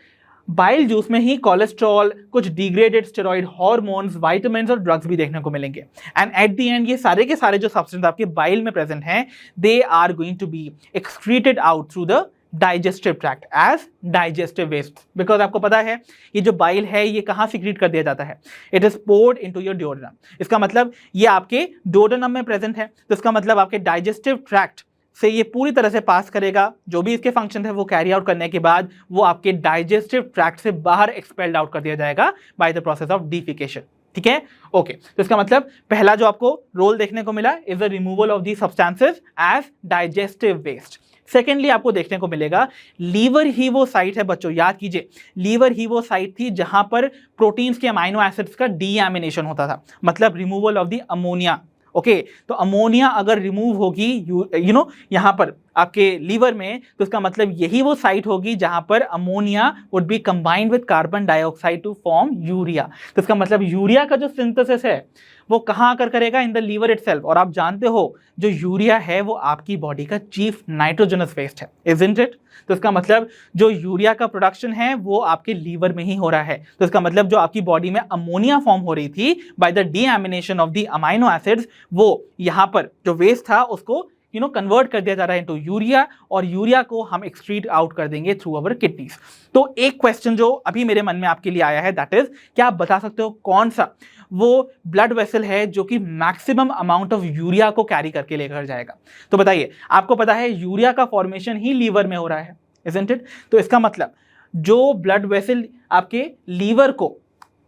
बाइल जूस में ही कोलेस्ट्रॉल, कुछ डिग्रेडेड स्टेरॉइड हार्मोन्स, विटामिन्स और ड्रग्स भी देखने को मिलेंगे। एंड एट द एंड ये सारे के सारे जो सब्सटेंस आपके बाइल में प्रेजेंट हैं, they are going to be excreted out through the digestive tract as digestive waste. Because आपको पता है ये जो बाइल है ये कहाँ सिक्रीट कर दिया जाता है? It is poured into your duodenum. इसका मतलब ये आपके ड्यूओडेनम में प्रेजेंट है, तो इसका मतलब आपके डाइजेस्टिव ट्रैक्ट से ये पूरी तरह से पास करेगा, जो भी इसके फंक्शन है वो कैरी आउट करने के बाद वो आपके डाइजेस्टिव ट्रैक्ट से बाहर एक्सपेल्ड आउट कर दिया जाएगा by the process of defecation, ठीक है। ओके, तो इसका मतलब पहला जो आपको रोल देखने को मिला is the removal of the substances as digestive waste. Secondly आपको देखने को मिलेगा लीवर ही वो साइट है बच्चों, याद कीजिए, लीवर ही वो साइट थी जहां पर प्रोटीन्स के अमाइनो एसिड्स का डीएमिनेशन होता था, मतलब removal of the ammonia. Okay, तो अमोनिया अगर रिमूव होगी यू नो यहाँ पर आपके लीवर में, तो इसका मतलब यही वो साइट होगी जहां पर ammonia would be combined with carbon dioxide to form urea. तो इसका मतलब यूरिया का जो सिंथेसिस है वो कहां आकर करेगा? In the liver itself. और आप जानते हो जो यूरिया है वो आपकी बॉडी का चीफ नाइट्रोजनस वेस्ट है, इजंट इट? तो इसका मतलब जो यूरिया का प्रोडक्शन है वो आपके लीवर में ही हो रहा है। तो इसका मतलब जो आपकी बॉडी में अमोनिया फॉर्म हो रही थी by the deamination of the amino acids, वो यहां पर जो वेस्ट था उसको कन्वर्ट कर दिया जा रहा है इनटू यूरिया, और यूरिया को हम एक्सक्रीट आउट कर देंगे थ्रू अवर किडनीज। तो एक क्वेश्चन जो अभी मेरे मन में आपके लिए आया है, दैट इज, क्या आप बता सकते हो कौन सा वो ब्लड वेसल है जो कि मैक्सिमम अमाउंट ऑफ यूरिया को कैरी करके लेकर जाएगा? तो बताइए, आपको पता है यूरिया का फॉर्मेशन ही लीवर में हो रहा है, इजंट इट? तो इसका मतलब जो ब्लड वेसल आपके लीवर को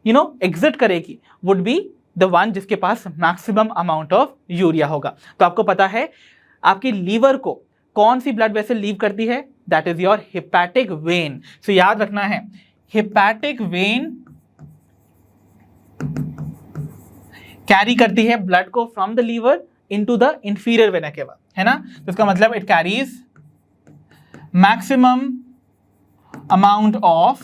एग्जिट करेगी वुड बी द वन जिसके पास मैक्सिमम अमाउंट ऑफ यूरिया होगा। तो आपको पता है आपके लीवर को कौन सी ब्लड वेसल लीव करती है? That is your hepatic vein. सो याद रखना है, हेपेटिक वेन कैरी करती है ब्लड को from the liver into the inferior vena cava, है ना? तो इसका मतलब it carries maximum amount of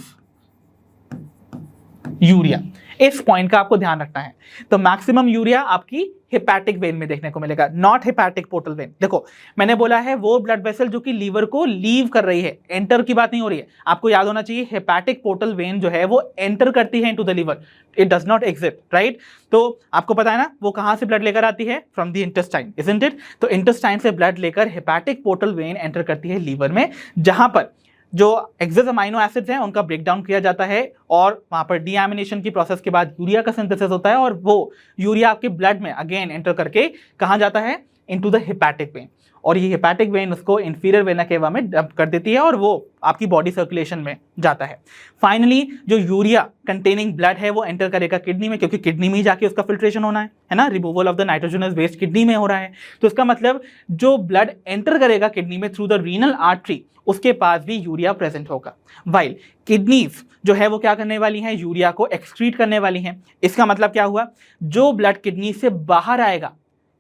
urea. इस पॉइंट का आपको ध्यान रखना है। तो मैक्सिमम यूरिया आपकी हेपेटिक वेन में देखने को मिलेगा, नॉट हेपेटिक पोर्टल वेन। देखो, मैंने बोला है वो ब्लड वेसल जो कि लीवर को लीव कर रही है, एंटर की बात नहीं हो रही है। आपको याद होना चाहिए हेपेटिक पोर्टल वेन जो है वो एंटर करती है into the liver, it does not exit, right? तो आपको पता है ना वो कहां से ब्लड लेकर आती है? From the intestine, isn't it? तो इंटेस्टाइन से ब्लड लेकर हेपेटिक पोर्टल वेन एंटर करती है लीवर में, जहां पर जो एक्सेस अमाइनो एसिड्स हैं उनका ब्रेकडाउन किया जाता है, और वहां पर डीएमिनेशन की प्रोसेस के बाद यूरिया का सिंथेसिस होता है, और वो यूरिया आपके ब्लड में अगेन एंटर करके कहां जाता है? Into the hepatic when. और ये हेपेटिक वेन उसको इंफीरियर वेना केवा में डंप कर देती है और वो आपकी बॉडी सर्कुलेशन में जाता है। फाइनली जो यूरिया कंटेनिंग ब्लड है वो एंटर करेगा किडनी में, क्योंकि किडनी में ही जाके उसका फिल्ट्रेशन होना है ना? Removal of the nitrogenous waste kidney में हो रहा है। तो इसका मतलब जो ब्लड एंटर करेगा किडनी में थ्रू द रीनल आर्टरी, उसके पास भी यूरिया प्रेजेंट होगा। वाइल किडनीज जो है वो क्या करने वाली हैं? यूरिया को एक्सक्रीट करने वाली हैं। इसका मतलब क्या हुआ? जो ब्लड किडनी से बाहर आएगा,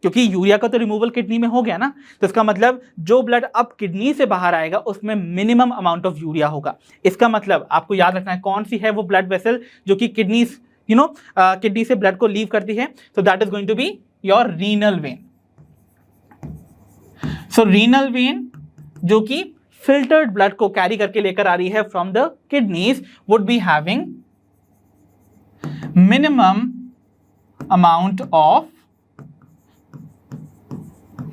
क्योंकि यूरिया का तो रिमूवल किडनी में हो गया ना, तो इसका मतलब जो ब्लड अब किडनी से बाहर आएगा उसमें मिनिमम अमाउंट ऑफ यूरिया होगा। इसका मतलब आपको याद रखना है कौन सी है वो ब्लड वेसल जो कि किडनी किडनी से ब्लड को लीव करती है। So that is going to be your renal vein. So renal vein जो कि फिल्टर्ड ब्लड को कैरी करके लेकर आ रही है from the kidneys would be having minimum amount of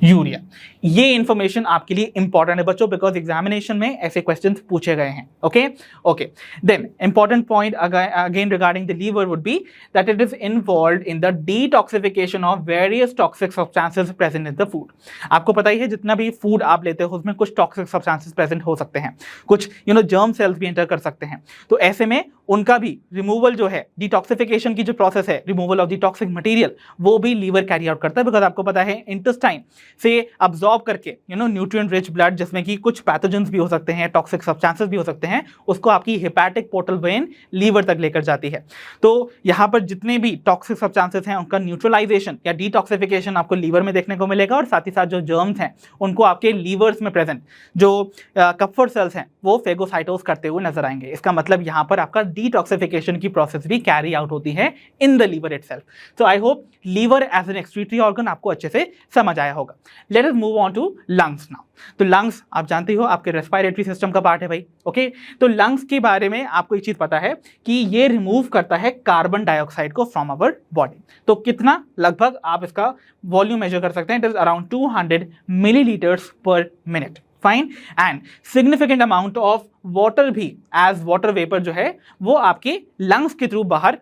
urea. ये इंफॉर्मेशन आपके लिए इंपॉर्टेंट है बच्चों, बिकॉज एग्जामिनेशन में ऐसे क्वेश्चंस पूछे गए हैं। Okay then important point again regarding the liver would be that it is involved in the detoxification of various toxic substances present in the food. आपको पता ही है जितना भी फूड आप लेते हो उसमें कुछ टॉक्सिक सब्सटेंसेस प्रेजेंट हो सकते हैं, कुछ जर्म सेल्स भी एंटर कर सकते हैं। तो ऐसे में उनका भी रिमूवल जो है, डिटॉक्सिफिकेशन की जो प्रोसेस है, removal of the toxic material, वो भी लीवर कैरी आउट करता है। बिकॉज आपको पता है इंटेस्टाइन से अब्सॉर्ब करके न्यूट्रिएंट रिच ब्लड जिसमें कि कुछ पैथोजेंस भी हो सकते हैं, टॉक्सिक सब्सटेंसेस भी हो सकते हैं, उसको आपकी हेपेटिक पोर्टल वेन लीवर तक लेकर जाती है। तो यहाँ पर जितने भी टॉक्सिक सब्सटेंसेस हैं उनका न्यूट्रलाइजेशन या डिटॉक्सिफिकेशन आपको लीवर में देखने को मिलेगा, और साथ ही साथ जो जर्म्स हैं उनको आपके लीवर्स में प्रेजेंट जो कप्फर सेल्स हैं वो फेगोसाइटोस करते हुए नजर आएंगे। इसका मतलब यहाँ पर आपका डिटॉक्सिफिकेशन की प्रोसेस भी कैरी आउट होती है in the liver itself. So I hope liver as an excretory organ आपको अच्छे से समझ आया होगा। Let us move on to lungs now. तो लंग्स आप जानते हो आपके रेस्पिरेटरी सिस्टम का पार्ट है भाई। ओके, तो लंग्स के बारे में आपको एक चीज पता है कि ये रिमूव करता है कार्बन डाइऑक्साइड को फ्रॉम आवर बॉडी। तो कितना? लगभग आप इसका वॉल्यूम मेजर कर सकते हैं, इट इज अराउंड 200 मिलीलीटर्स पर minute. Fine, and significant amount of water भी एज वाटर वेपर जो है वो आपके लंग्स के थ्रू बाहर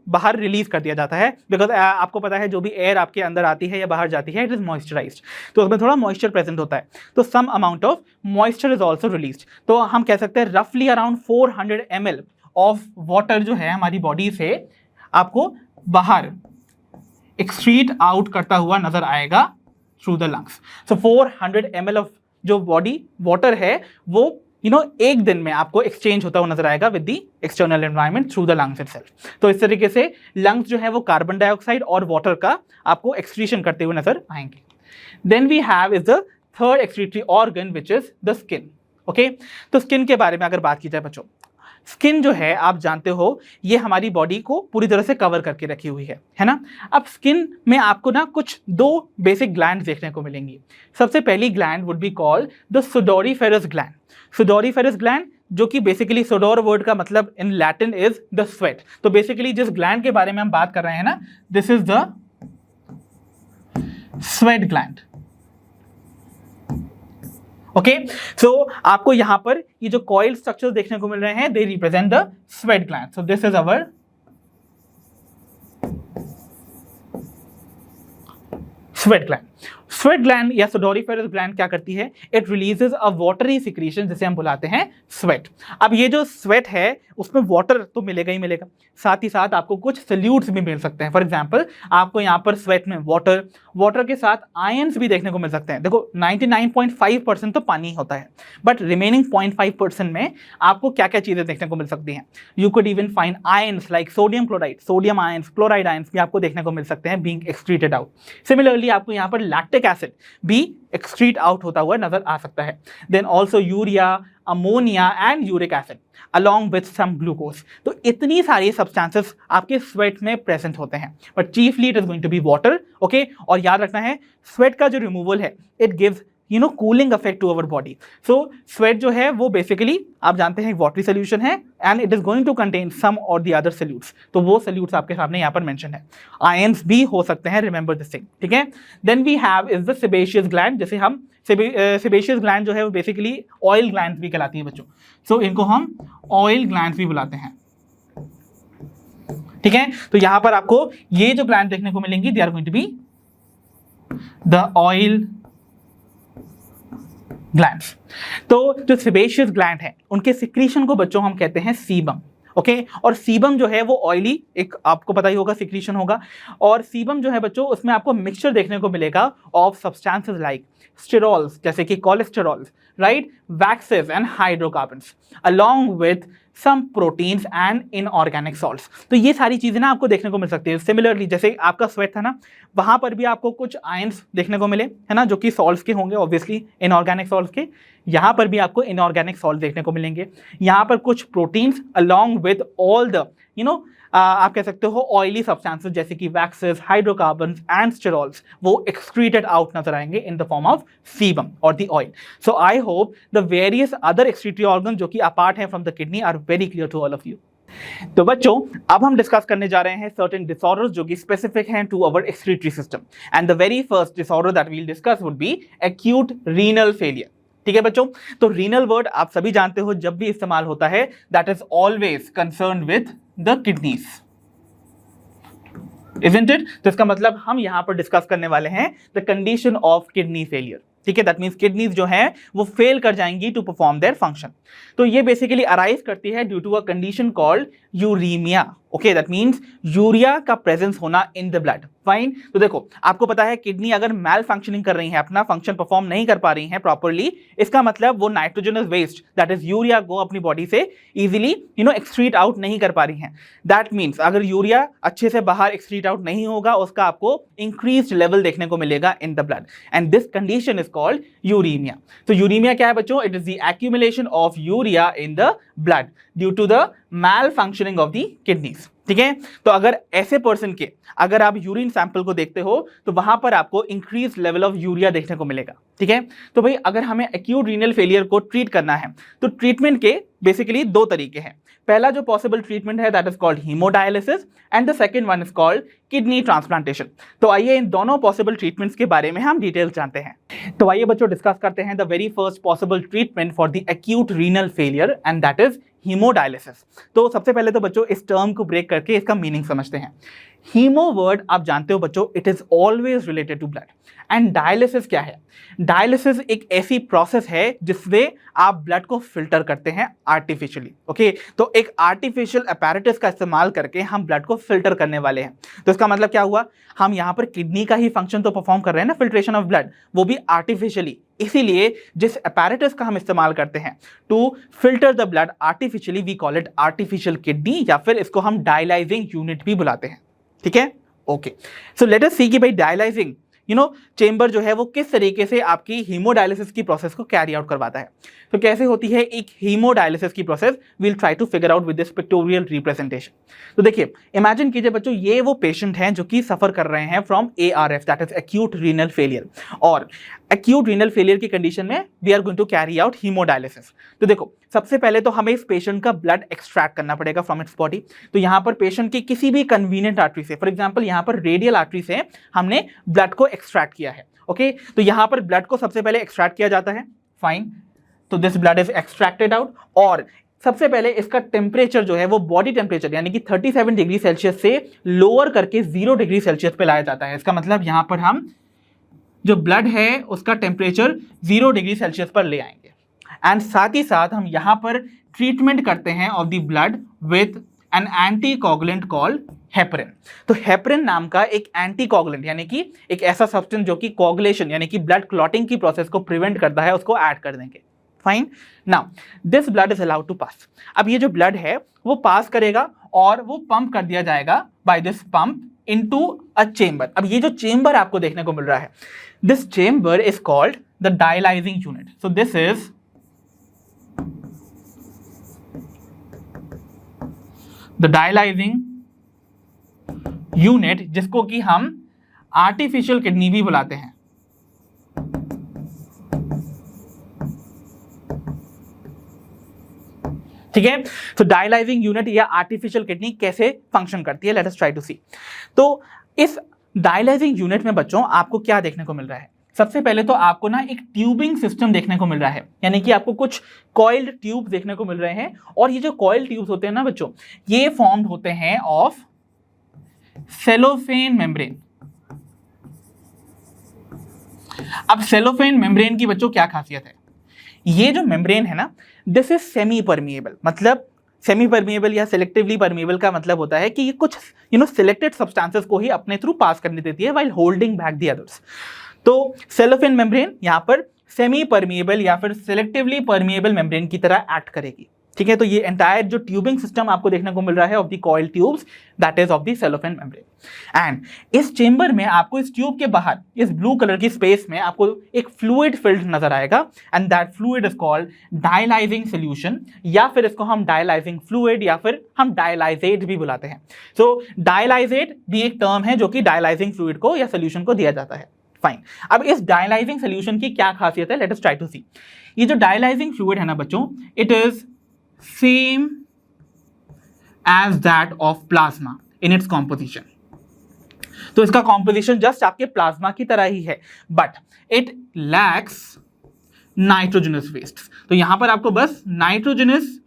बाहर रिलीज कर दिया जाता है। बिकॉज आपको पता है जो भी एयर आपके अंदर आती है या बाहर जाती है इट इज मॉइस्चराइज्ड, तो उसमें थोड़ा मॉइस्चर प्रेजेंट होता है, तो some amount of moisture is also release. तो हम कह सकते हैं रफली अराउंड 400 ml ऑफ वाटर जो है हमारी बॉडी से आपको बाहर एक्सक्रीट आउट करता हुआ नजर आएगा through the lungs. So 400 ml of जो बॉडी वाटर है वो एक दिन में आपको एक्सचेंज होता हुआ नजर आएगा with the external environment through the lungs itself. तो इस तरीके से लंग्स जो है वो कार्बन डाइऑक्साइड और वाटर का आपको एक्सक्रीशन करते हुए नजर आएंगे। Then we have is the third excretory organ which is the skin. Okay, तो स्किन के बारे में अगर बात की जाए बच्चों, स्किन जो है आप जानते हो ये हमारी बॉडी को पूरी तरह से कवर करके रखी हुई है ना। अब स्किन में आपको ना कुछ दो बेसिक ग्लैंड देखने को मिलेंगी। सबसे पहली gland would be called the sudoriferous gland. Sudoriferous gland जो कि बेसिकली सुडोर वर्ड का मतलब in Latin is the sweat. तो बेसिकली जिस ग्लैंड के बारे में हम बात कर रहे हैं ना, this is the sweat gland. Okay, so आपको यहां पर ये जो कॉइल स्ट्रक्चर देखने को मिल रहे हैं, they represent the sweat gland. So this is our sweat gland. Sweat gland या सुडोरिफेरस ग्लैंड क्या करती है? It releases a watery secretion जिसे हम बुलाते हैं स्वेट। अब ये जो स्वेट है उसमें वाटर तो मिलेगा ही मिलेगा, साथ ही साथ आपको कुछ सल्यूट्स भी मिल सकते हैं। फॉर एग्जांपल आपको यहाँ पर स्वेट में वाटर के साथ आयंस भी देखने को मिल सकते हैं। देखो 99.5% तो पानी होता है, बट रिमेनिंग 0.5% में आपको क्या क्या चीजें देखने को मिल सकती हैं? You could even find ions like sodium chloride, sodium ions, chloride ions भी आपको देखने को मिल सकते हैं बीइंग एक्सक्रीटेड आउट। सिमिलरली आपको यहाँ पर लैक्टिक एसिड भी एक्सक्रीट आउट होता हुआ नजर आ सकता है। Then also urea, ammonia and uric acid along with some glucose. तो इतनी सारी सब्सटेंसेस आपके स्वेट में प्रेजेंट होते हैं, but chiefly it is going to be water. Okay, और याद रखना है स्वेट का जो रिमूवल है it gives cooling effect to our body. So sweat जो है वो बेसिकली आप जानते हैं वाटरी सोल्यूशन है and it is going to contain some और द अदर सोल्यूट्स। तो वो सोल्यूट्स आपके सामने यहाँ पर मेंशन है। आयंस भी हो सकते हैं, रिमेंबर दिस थिंग, ठीक है। Then we have is the sebaceous gland, जैसे हम सेबेशियस ग्लैंड जो है वो बेसिकली ऑयल ग्लैंड भी कहलाती है बच्चों। सो इनको हम ऑयल ग्लैंड भी बुलाते हैं, ठीक है। तो यहां पर आपको ये जो ग्लैंड देखने को मिलेंगी, they are going to be the oil glands. तो जो सेबेशियस ग्लैंड है उनके सिक्रीशन को बच्चों हम कहते हैं सीबम। ओके, और सीबम जो है वो ऑयली एक आपको पता ही होगा सिक्रीशन होगा। और सीबम जो है बच्चों उसमें आपको मिक्सचर देखने को मिलेगा ऑफ सब्सटेंसेस लाइक स्टेरॉल्स जैसे कि cholesterols, right, waxes and hydrocarbons along with some proteins and inorganic salts. तो ये सारी चीजें ना आपको देखने को मिल सकती है। सिमिलरली जैसे आपका स्वेट था ना, वहां पर भी आपको कुछ आयंस देखने को मिले, है ना, जो कि सॉल्ट्स के होंगे ऑब्वियसली, इनऑर्गेनिक सॉल्ट्स के। यहाँ पर भी आपको इनऑर्गेनिक सॉल्ट देखने को मिलेंगे। यहाँ पर कुछ proteins along with all the आप कह सकते हो ऑयली सब्सटेंसेस जैसे कि वैक्सेस, हाइड्रोकार्बन्स एंड स्टेरॉल्स, वो एक्सक्रीटेड आउट नजर आएंगे in the form of sebum और the oil. So I hope the various other excretory organ जो कि अपार्ट है from the kidney are very clear to all of you. तो बच्चों अब हम डिस्कस करने जा रहे हैं सर्टेन डिसऑर्डर्स जो कि स्पेसिफिक हैं to our excretory system, and the very first disorder that we will discuss would be acute renal failure. ठीक है बच्चों, तो रीनल वर्ड आप सभी जानते हो जब भी इस्तेमाल होता है that is always concern with the kidneys, isn't it? तो इसका मतलब हम यहां पर डिस्कस करने वाले हैं the condition of kidney failure. ठीक है, दैट मींस किडनीज जो है वो फेल कर जाएंगी टू परफॉर्म देयर फंक्शन। तो ये बेसिकली अराइज करती है due to a condition called uraemia. Okay, that means urea का प्रेजेंस होना इन द ब्लड। फाइन, तो देखो आपको पता है किडनी अगर मैल फंक्शनिंग कर रही है, अपना फंक्शन परफॉर्म नहीं कर पा रही है प्रॉपरली, इसका मतलब वो nitrogenous waste that is urea को अपनी बॉडी से इजीली एक्सक्रीट आउट नहीं कर पा रही है। दैट मींस अगर यूरिया अच्छे से बाहर एक्सक्रीट आउट नहीं होगा, उसका आपको इंक्रीज्ड लेवल देखने को मिलेगा in the blood, and this condition is called uraemia. तो यूरीमिया क्या है बच्चों? It is the accumulation of urea in the blood due to the malfunctioning of the kidneys. ठीक है, तो अगर ऐसे पर्सन के अगर आप यूरिन सैंपल को देखते हो तो वहां पर आपको इंक्रीज लेवल ऑफ यूरिया देखने को मिलेगा। ठीक है, तो भाई अगर हमें एक्यूट रीनल फेलियर को ट्रीट करना है तो ट्रीटमेंट के बेसिकली दो तरीके हैं। पहला जो पॉसिबल ट्रीटमेंट है that is called haemodialysis and the second one is called kidney transplantation. तो आइए इन दोनों पॉसिबल ट्रीटमेंट्स के बारे में हम डिटेल्स जानते हैं। तो आइए बच्चों डिस्कस करते हैं the very first possible treatment for the acute renal failure and that is haemodialysis. तो सबसे पहले तो बच्चों इस टर्म को ब्रेक करके इसका मीनिंग समझते हैं। हीमो वर्ड आप जानते हो बच्चों, it is always related to blood, and dialysis क्या है? डायलिसिस एक ऐसी प्रोसेस है जिसमें आप ब्लड को फिल्टर करते हैं आर्टिफिशियली। ओके, तो एक आर्टिफिशियल अपैरेटस का इस्तेमाल करके हम ब्लड को फिल्टर करने वाले हैं। तो इसका मतलब क्या हुआ? हम यहां पर किडनी का ही फंक्शन तो परफॉर्म कर रहे हैं ना, फिल्ट्रेशन ऑफ ब्लड, वो भी आर्टिफिशियली। इसीलिए जिस अपैरेटस का हम इस्तेमाल करते हैं to filter the blood artificially, we call it artificial kidney, या फिर इसको हम डायलाइजिंग यूनिट भी बुलाते हैं। ठीक है, ओके। सो लेट अस सी कि भाई डायलाइजिंग चेंबर जो है वो किस तरीके से आपकी हीमोडायलिसिस की प्रोसेस को कैरी आउट करवाता है। तो कैसे होती है एक हीमोडायलिसिस की process, will try to figure out with this pictorial representation. तो देखिए, इमेजिन कीजिए बच्चों, ये वो पेशेंट हैं जो कि सफर कर रहे हैं from ARF, that is acute renal failure, और एक्यूट रीनल फेलियर की कंडीशन में we are going to carry out haemodialysis. तो देखो, सबसे पहले तो हमें इस पेशेंट का ब्लड एक्सट्रैक्ट करना पड़ेगा फ्रॉम इट्स बॉडी। तो यहाँ पर पेशेंट की किसी भी कन्वीनियंट आर्टरी से, फॉर एग्जांपल यहाँ पर रेडियल आर्टरी से हमने ब्लड को एक्सट्रैक्ट किया है। ओके, तो यहाँ पर ब्लड को सबसे पहले एक्सट्रैक्ट किया जाता है, फाइन। तो this blood is extracted out, और सबसे पहले इसका टेम्परेचर जो है वो बॉडी टेम्परेचर यानी कि 37 डिग्री सेल्सियस से लोअर करके 0 डिग्री सेल्सियस पे लाया जाता है। इसका मतलब यहाँ पर हम जो ब्लड है उसका टेम्परेचर 0 डिग्री सेल्सियस पर ले आएंगे, एंड साथ ही साथ हम यहाँ पर ट्रीटमेंट करते हैं of the blood with an anticoagulant called heparin. तो हेपरिन नाम का एक एंटीकोगुलेंट यानी कि एक ऐसा सब्सटेंस जो कि कोगुलेशन यानी कि ब्लड क्लॉटिंग की प्रोसेस को प्रिवेंट करता है, उसको ऐड कर देंगे। Fine, now this blood is allowed to pass. अब ये जो ब्लड है वो पास करेगा और वो पंप कर दिया जाएगा by this pump into a chamber. अब ये जो चेंबर आपको देखने को मिल रहा है, this chamber is called the dialysing unit. So this is the dialysing unit, जिसको कि हम आर्टिफिशियल किडनी भी बुलाते हैं। ठीक है, तो डायलाइजिंग यूनिट या आर्टिफिशियल किडनी कैसे फंक्शन करती है, लेट अस ट्राई टू सी। तो इस डायलाइजिंग यूनिट में बच्चों आपको क्या देखने को मिल रहा है? सबसे पहले तो आपको ना एक ट्यूबिंग सिस्टम देखने को मिल रहा है, यानी कि आपको कुछ कॉइल्ड ट्यूब देखने को मिल रहे हैं, और ये जो कॉइल्ड ट्यूब्स होते हैं ना बच्चों, ये फॉर्म्ड होते हैं ऑफ सेलोफेन मेम्ब्रेन। अब सेलोफेन मेम्ब्रेन की बच्चों क्या खासियत है? ये जो मेम्ब्रेन है ना, दिस इज सेमी परमिएबल। मतलब सेमी परमिएबल या सिलेक्टिवली परमिएबल का मतलब होता है कि ये कुछ सिलेक्टेड सब्सटेंसेस को ही अपने थ्रू पास करने देती है while holding back the others. तो सेलोफेन मेम्ब्रेन यहाँ पर सेमी परमिएबल या फिर सिलेक्टिवली परमिएबल मेम्ब्रेन की तरह एक्ट करेगी। ठीक है, तो ये एंटायर जो ट्यूबिंग सिस्टम आपको देखने को मिल रहा है of the coil tubes, that is of the cellophane membrane. And इस चेंबर में आपको इस ट्यूब के बाहर इस ब्लू कलर की स्पेस में आपको एक फ्लूइड फिल्ड नजर आएगा, and that fluid is called dialysing solution, या फिर इसको हम डायलाइजिंग फ्लूइड या फिर हम डायलाइजेट भी बुलाते हैं। सो डायलाइजेट भी एक टर्म है जो कि डायलाइजिंग फ्लूइड को या सोल्यूशन को दिया जाता है। फाइन, अब इस डायलाइजिंग सोल्यूशन की क्या खासियत है, लेट अस ट्राई टू सी। ये जो डायलाइजिंग फ्लूइड है ना बच्चों, it is same as that of plasma in its composition। तो इसका कॉम्पोजिशन जस्ट आपके प्लाज्मा की तरह ही है, but it lacks nitrogenous waste. तो यहां पर आपको बस नाइट्रोजनस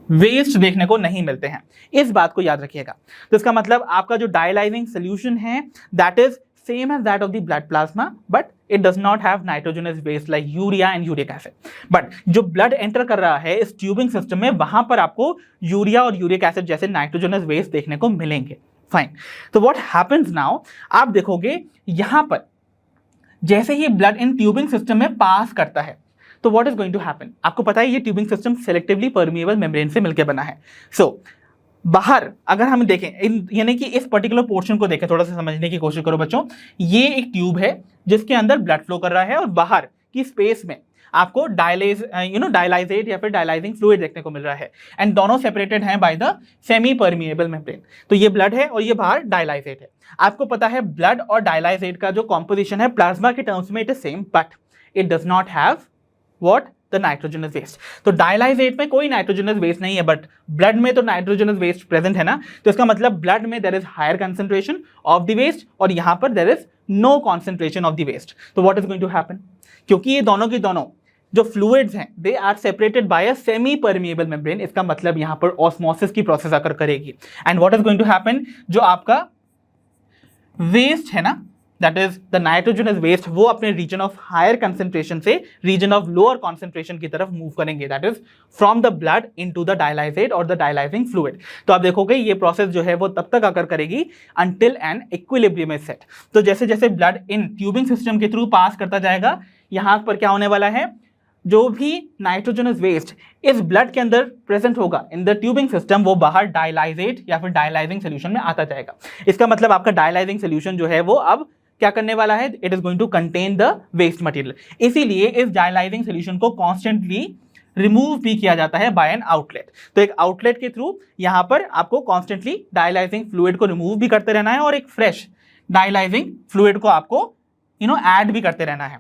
वेस्ट देखने को नहीं मिलते हैं, इस बात को याद रखिएगा। तो इसका मतलब आपका जो डायलाइजिंग सोल्यूशन है that is same as that of the blood plasma, but it does not have nitrogenous waste like urea and uric acid. But जो blood enter कर रहा है इस ट्यूबिंग सिस्टम में, वहां पर आपको यूरिया और यूरिक एसिड जैसे नाइट्रोजनस वेस्ट देखने को मिलेंगे। फाइन, तो व्हाट हैपेंस नाउ, आप देखोगे यहां पर जैसे ही ब्लड इन ट्यूबिंग सिस्टम में पास करता है, तो what is going to happen? आपको पता है ये tubing system selectively permeable membrane से मिलकर बना है। सो बाहर अगर हम देखें, यानी कि इस पर्टिकुलर पोर्शन को देखें, थोड़ा सा समझने की कोशिश करो बच्चों। ये एक ट्यूब है जिसके अंदर ब्लड फ्लो कर रहा है, और बाहर की स्पेस में आपको डायलाइजेट या फिर डायलाइजिंग फ्लूइड देखने को मिल रहा है, एंड दोनों सेपरेटेड हैं by the semi permeable membrane. तो ये ब्लड है और ये बाहर डायलाइजेट है। आपको पता है ब्लड और डायलाइजेट का जो कॉम्पोजिशन है प्लाज्मा के टर्म्स में it is same, but it does not have what, the nitrogenous waste. तो डायलाइजेट में कोई नाइट्रोजनस वेस्ट नहीं है, बट ब्लड में तो नाइट्रोजनस वेस्ट प्रेजेंट है ना। तो इसका मतलब ब्लड में there is higher concentration of the waste, और यहां पर there is no concentration of the waste. तो what is going to happen? क्योंकि ये दोनों की दोनों जो फ्लूइड्स हैं they are separated by a semi permeable membrane, इसका मतलब यहां पर ऑस्मोसिस की प्रोसेस आकर करेगी, and what is going to happen, जो आपका वेस्ट है ना, that is the nitrogenous waste, वो अपने रीजन ऑफ हायर कंसेंट्रेशन से रीजन ऑफ लोअर कॉन्सेंट्रेशन की तरफ मूव करेंगे, that is from the blood into the dialysate और द डायलाइजिंग फ्लूइड। तो आप देखोगे ये प्रोसेस जो है वो तब तक आकर करेगी until an equilibrium is set. तो जैसे जैसे ब्लड इन ट्यूबिंग सिस्टम के थ्रू पास करता जाएगा, यहां पर क्या होने वाला है, जो भी नाइट्रोजनस वेस्ट इस ब्लड के अंदर प्रेजेंट होगा इन द ट्यूबिंग सिस्टम, वो बाहर डायलाइजेट या फिर डायलाइजिंग सोल्यूशन में आता जाएगा। इसका मतलब आपका डायलाइजिंग सोल्यूशन जो है वो अब क्या करने वाला है, it is going to contain the waste material. इसीलिए इस डायलाइजिंग सोल्यूशन को कॉन्स्टेंटली रिमूव भी किया जाता है बाय एन आउटलेट। तो एक आउटलेट के थ्रू यहां पर आपको कॉन्स्टेंटली डायलाइजिंग फ्लूइड को रिमूव भी करते रहना है और एक फ्रेश डायलाइजिंग फ्लूइड को आपको ऐड भी करते रहना है,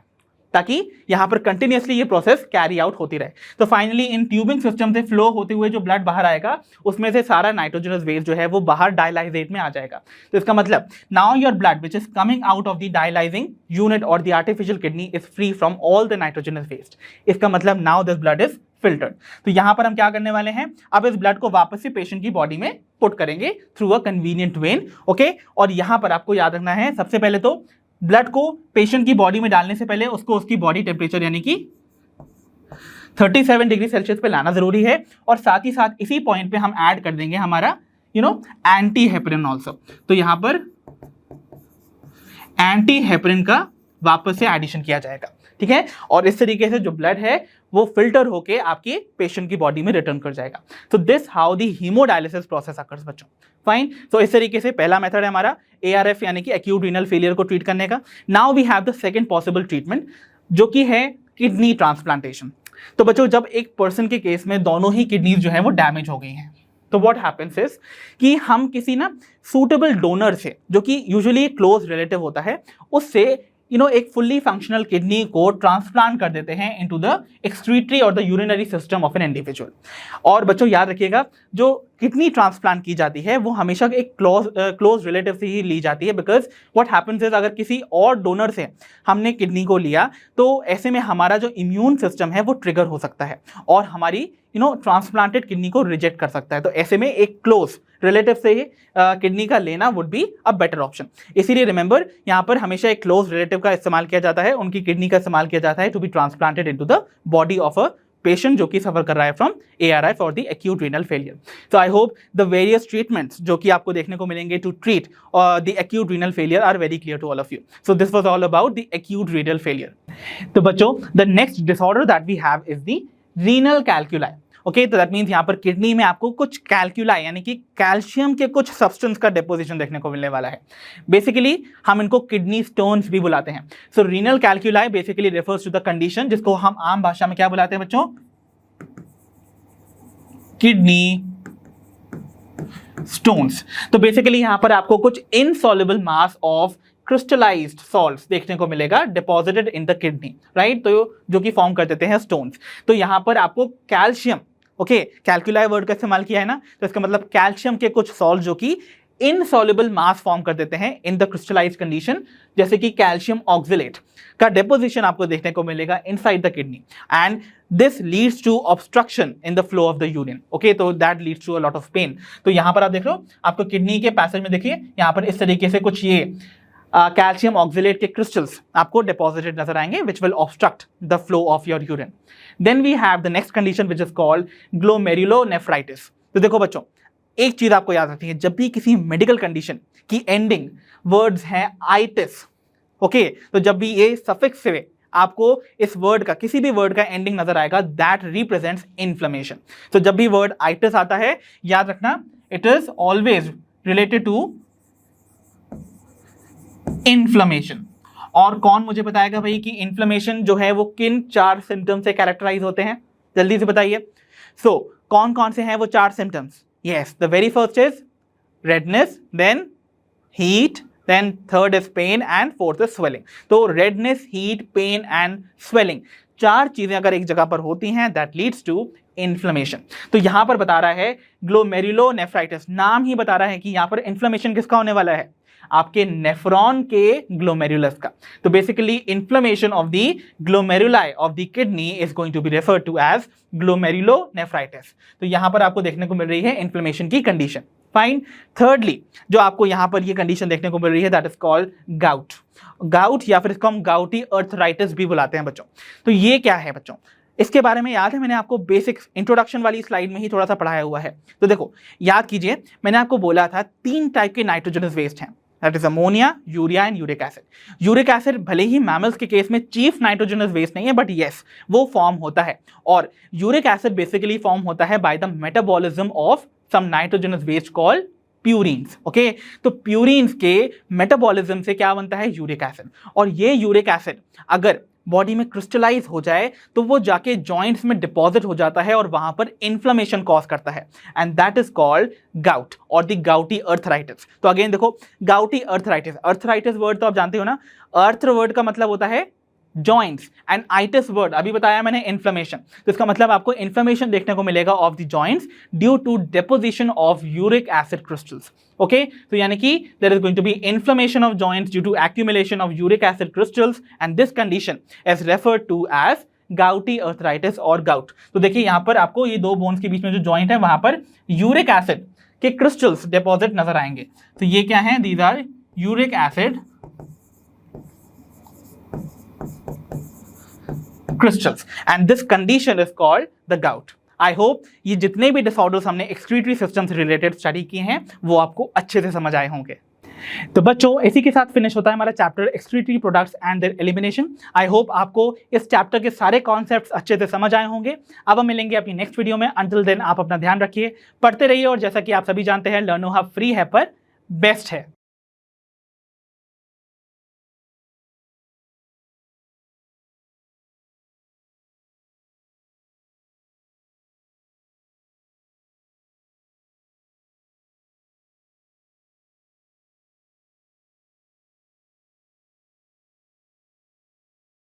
ताकि यहां पर कंटिन्यूअसली ये प्रोसेस कैरी आउट होती रहे। तो फाइनली इन ट्यूबिंग सिस्टम से फ्लो होते हुए जो ब्लड बाहर आएगा उसमें से सारा नाइट्रोजनस वेस्ट जो है वो बाहर डायलाइजेट में आ जाएगा। तो इसका मतलब now your blood which is coming out of the dialysing unit और the artificial kidney is free from all the nitrogenous waste. इसका मतलब now this blood is filtered. तो यहां पर हम क्या करने वाले हैं, अब इस ब्लड को वापस से पेशेंट की बॉडी में पुट करेंगे through a convenient when. Okay, और यहां पर आपको याद रखना है सबसे पहले तो ब्लड को पेशेंट की बॉडी में डालने से पहले उसको उसकी बॉडी टेम्परेचर यानी कि 37 डिग्री सेल्सियस पे लाना जरूरी है। और साथ ही साथ इसी पॉइंट पे हम ऐड कर देंगे हमारा एंटी हेपरिन ऑल्सो। तो यहां पर एंटी हेपरिन का वापस से एडिशन किया जाएगा, ठीक है। और इस तरीके से जो ब्लड है वो फिल्टर होके आपके पेशेंट की बॉडी में रिटर्न कर जाएगा। तो this how the haemodialysis process occurs बच्चों। फाइन, तो इस तरीके से पहला मेथड है हमारा ARF यानी कि एक्यूट रीनल फेलियर को ट्रीट करने का। Now we have the second possible treatment जो कि है किडनी ट्रांसप्लांटेशन। तो बच्चों जब एक पर्सन के केस में दोनों ही किडनीज जो है वो डैमेज हो गई हैं, तो व्हाट हैपेंस इज कि हम किसी सूटेबल डोनर से, जो कि यूजुअली क्लोज रिलेटिव होता है, उससे एक फुल्ली फंक्शनल किडनी को ट्रांसप्लांट कर देते हैं इनटू द एक्सक्रीटरी और the urinary system of an individual. और बच्चों याद रखिएगा, जो किडनी ट्रांसप्लांट की जाती है वो हमेशा एक क्लोज रिलेटिव से ही ली जाती है, बिकॉज व्हाट हैपेंस इज अगर किसी और डोनर से हमने किडनी को लिया तो ऐसे में हमारा जो इम्यून सिस्टम है वो ट्रिगर हो सकता है और हमारी ट्रांसप्लांटेड किडनी को रिजेक्ट कर सकता है। तो ऐसे में एक क्लोज रिलेटिव से ही किडनी का लेना would be a better option. इसीलिए रिमेंबर यहाँ पर हमेशा एक क्लोज रिलेटिव का इस्तेमाल किया जाता है, उनकी किडनी का इस्तेमाल किया जाता है to be transplanted into the body of a patient जो कि सफर कर रहा है फ्रॉम ARF और द एक्यूट रीनल फेलियर। तो I hope the various treatments जो कि आपको देखने को मिलेंगे to treat the acute renal failure are very clear to all of you. So this was all about the acute renal failure. तो बच्चों the next disorder that we have is the renal कैल्कुलाई। Okay, तो that means यहाँ पर kidney में आपको कुछ कैल्कुलाई यानी कि कैल्शियम के कुछ सब्सटेंस का डिपोजिशन देखने को मिलने वाला है। बेसिकली हम इनको किडनी स्टोन्स भी बुलाते हैं। So renal calculi basically refers to the condition जिसको हम आम भाषा में क्या बुलाते हैं बच्चों, किडनी स्टोन्स। तो बेसिकली यहां पर आपको कुछ insoluble mass of crystallised salts देखने को मिलेगा deposited in the kidney, right, तो जो कि फॉर्म कर देते हैं स्टोन्स। तो यहां पर आपको कैल्शियम, ओके, कैल्कुलाई वर्ड का इस्तेमाल किया है ना, तो इसका मतलब कैल्शियम के कुछ सॉल्ट जो कि इनसॉल्युबल मास फॉर्म कर देते हैं इन द क्रिस्टलाइज्ड कंडीशन, जैसे कि कैल्शियम ऑक्सिलेट का डिपोजिशन आपको देखने को मिलेगा inside the kidney and this leads to obstruction in the flow of the urine. Okay, तो that leads to a lot of pain. तो यहां पर आप देख रहे हो, आपको किडनी के पैसेज में देखिए यहां पर इस तरीके से कुछ ये कैल्शियम ऑक्सिलेट के क्रिस्टल्स आपको डिपॉजिटेड नजर आएंगे which will obstruct the flow of your urine. Then we have the next condition which is called glomerulonephritis. तो देखो बच्चों, एक चीज आपको याद रखनी है, जब भी किसी मेडिकल कंडीशन की एंडिंग वर्ड्स हैं आइटिस, ओके, तो जब भी ये सफिक्स से आपको इस वर्ड का, किसी भी वर्ड का एंडिंग नजर आएगा, दैट रिप्रेजेंट्स इन्फ्लेमेशन। तो जब भी वर्ड आइटिस आता है, याद रखना it is always related to inflammation. और कौन मुझे बताएगा भाई कि इन्फ्लेमेशन जो है वो किन 4 सिम्टम्स से कैरेक्टराइज होते हैं, जल्दी से बताइए। सो कौन कौन से हैं वो 4 symptoms? Yes, the very first is redness, then heat, then third is pain and fourth is swelling. तो redness, heat, pain and swelling, 4 चीजें अगर एक जगह पर होती हैं दैट लीड्स टू इन्फ्लेमेशन। तो यहां पर बता रहा है ग्लोमेरुलोनेफ्राइटिस, नाम ही बता रहा है कि यहां पर इन्फ्लेमेशन किसका होने वाला है, आपके नेफ्रॉन के ग्लोमेरुलस का। तो basically inflammation of the glomeruli of the kidney is going to be referred to as glomerulonephritis. तो यहां पर आपको देखने को मिल रही है इन्फ्लेमेशन की कंडीशन। फाइन, थर्डली जो आपको यहां पर ये कंडीशन देखने को मिल रही है that is called gout. Gout या फिर इसको हम गाउटी अर्थराइटिस भी बुलाते हैं बच्चों। तो ये क्या है बच्चों, इसके बारे में याद है, मैंने आपको बेसिक इंट्रोडक्शन वाली स्लाइड में ही थोड़ा सा पढ़ाया हुआ है। तो देखो याद कीजिए, मैंने आपको बोला था 3 टाइप के नाइट्रोजनस वेस्ट हैं, that is ammonia, urea and uric acid. Uric acid भले ही मैमल्स के केस में चीफ नाइट्रोजनस वेस्ट नहीं है, बट यस वो फॉर्म होता है। और यूरिक एसिड बेसिकली फॉर्म होता है by the metabolism of some nitrogenous waste called purines. Okay, तो प्यूरिन्स के मेटाबॉलिज्म से क्या बनता है? Uric acid. और ये यूरिक एसिड अगर बॉडी में क्रिस्टलाइज हो जाए तो वो जाके जॉइंट्स में डिपॉजिट हो जाता है और वहां पर इन्फ्लेमेशन कॉज करता है, and that is called gout और द गाउटी अर्थराइटिस। तो अगेन देखो, गाउटी अर्थराइटिस, अर्थराइटिस वर्ड तो आप जानते हो ना, अर्थ वर्ड का मतलब होता है जॉइंट्स, एंड आइटिस वर्ड अभी बताया मैंने इन्फ्लेमेशन, तो इसका मतलब आपको इन्फ्लेमेशन देखने को मिलेगा of the joints due to deposition of uric acid crystals. Okay, तो यानी कि there is going to be inflammation of joints due to accumulation of uric acid crystals, and this condition is referred to as gouty arthritis और gout. तो देखिए यहां पर आपको ये दो बोन्स के बीच में जो जॉइंट है वहां पर यूरिक एसिड के क्रिस्टल्स डिपॉजिट नजर आएंगे। तो ये क्या है? These are uric acid crystals, and this condition is called the gout. I hope ये जितने भी डिसऑर्डर्स हमने एक्सक्रीटरी सिस्टम से रिलेटेड स्टडी किए हैं वो आपको अच्छे से समझ आए होंगे। तो बच्चों इसी के साथ फिनिश होता है हमारा chapter excretory products and there elimination. I hope आपको इस चैप्टर के सारे कॉन्सेप्ट्स अच्छे से समझ आए होंगे। अब हम मिलेंगे अपनी नेक्स्ट वीडियो में। अंटिल देन आप अपना ध्यान रखिए, पढ़ते रहिए, और जैसा कि आप सभी जानते हैं लर्नो हब फ्री है पर बेस्ट है।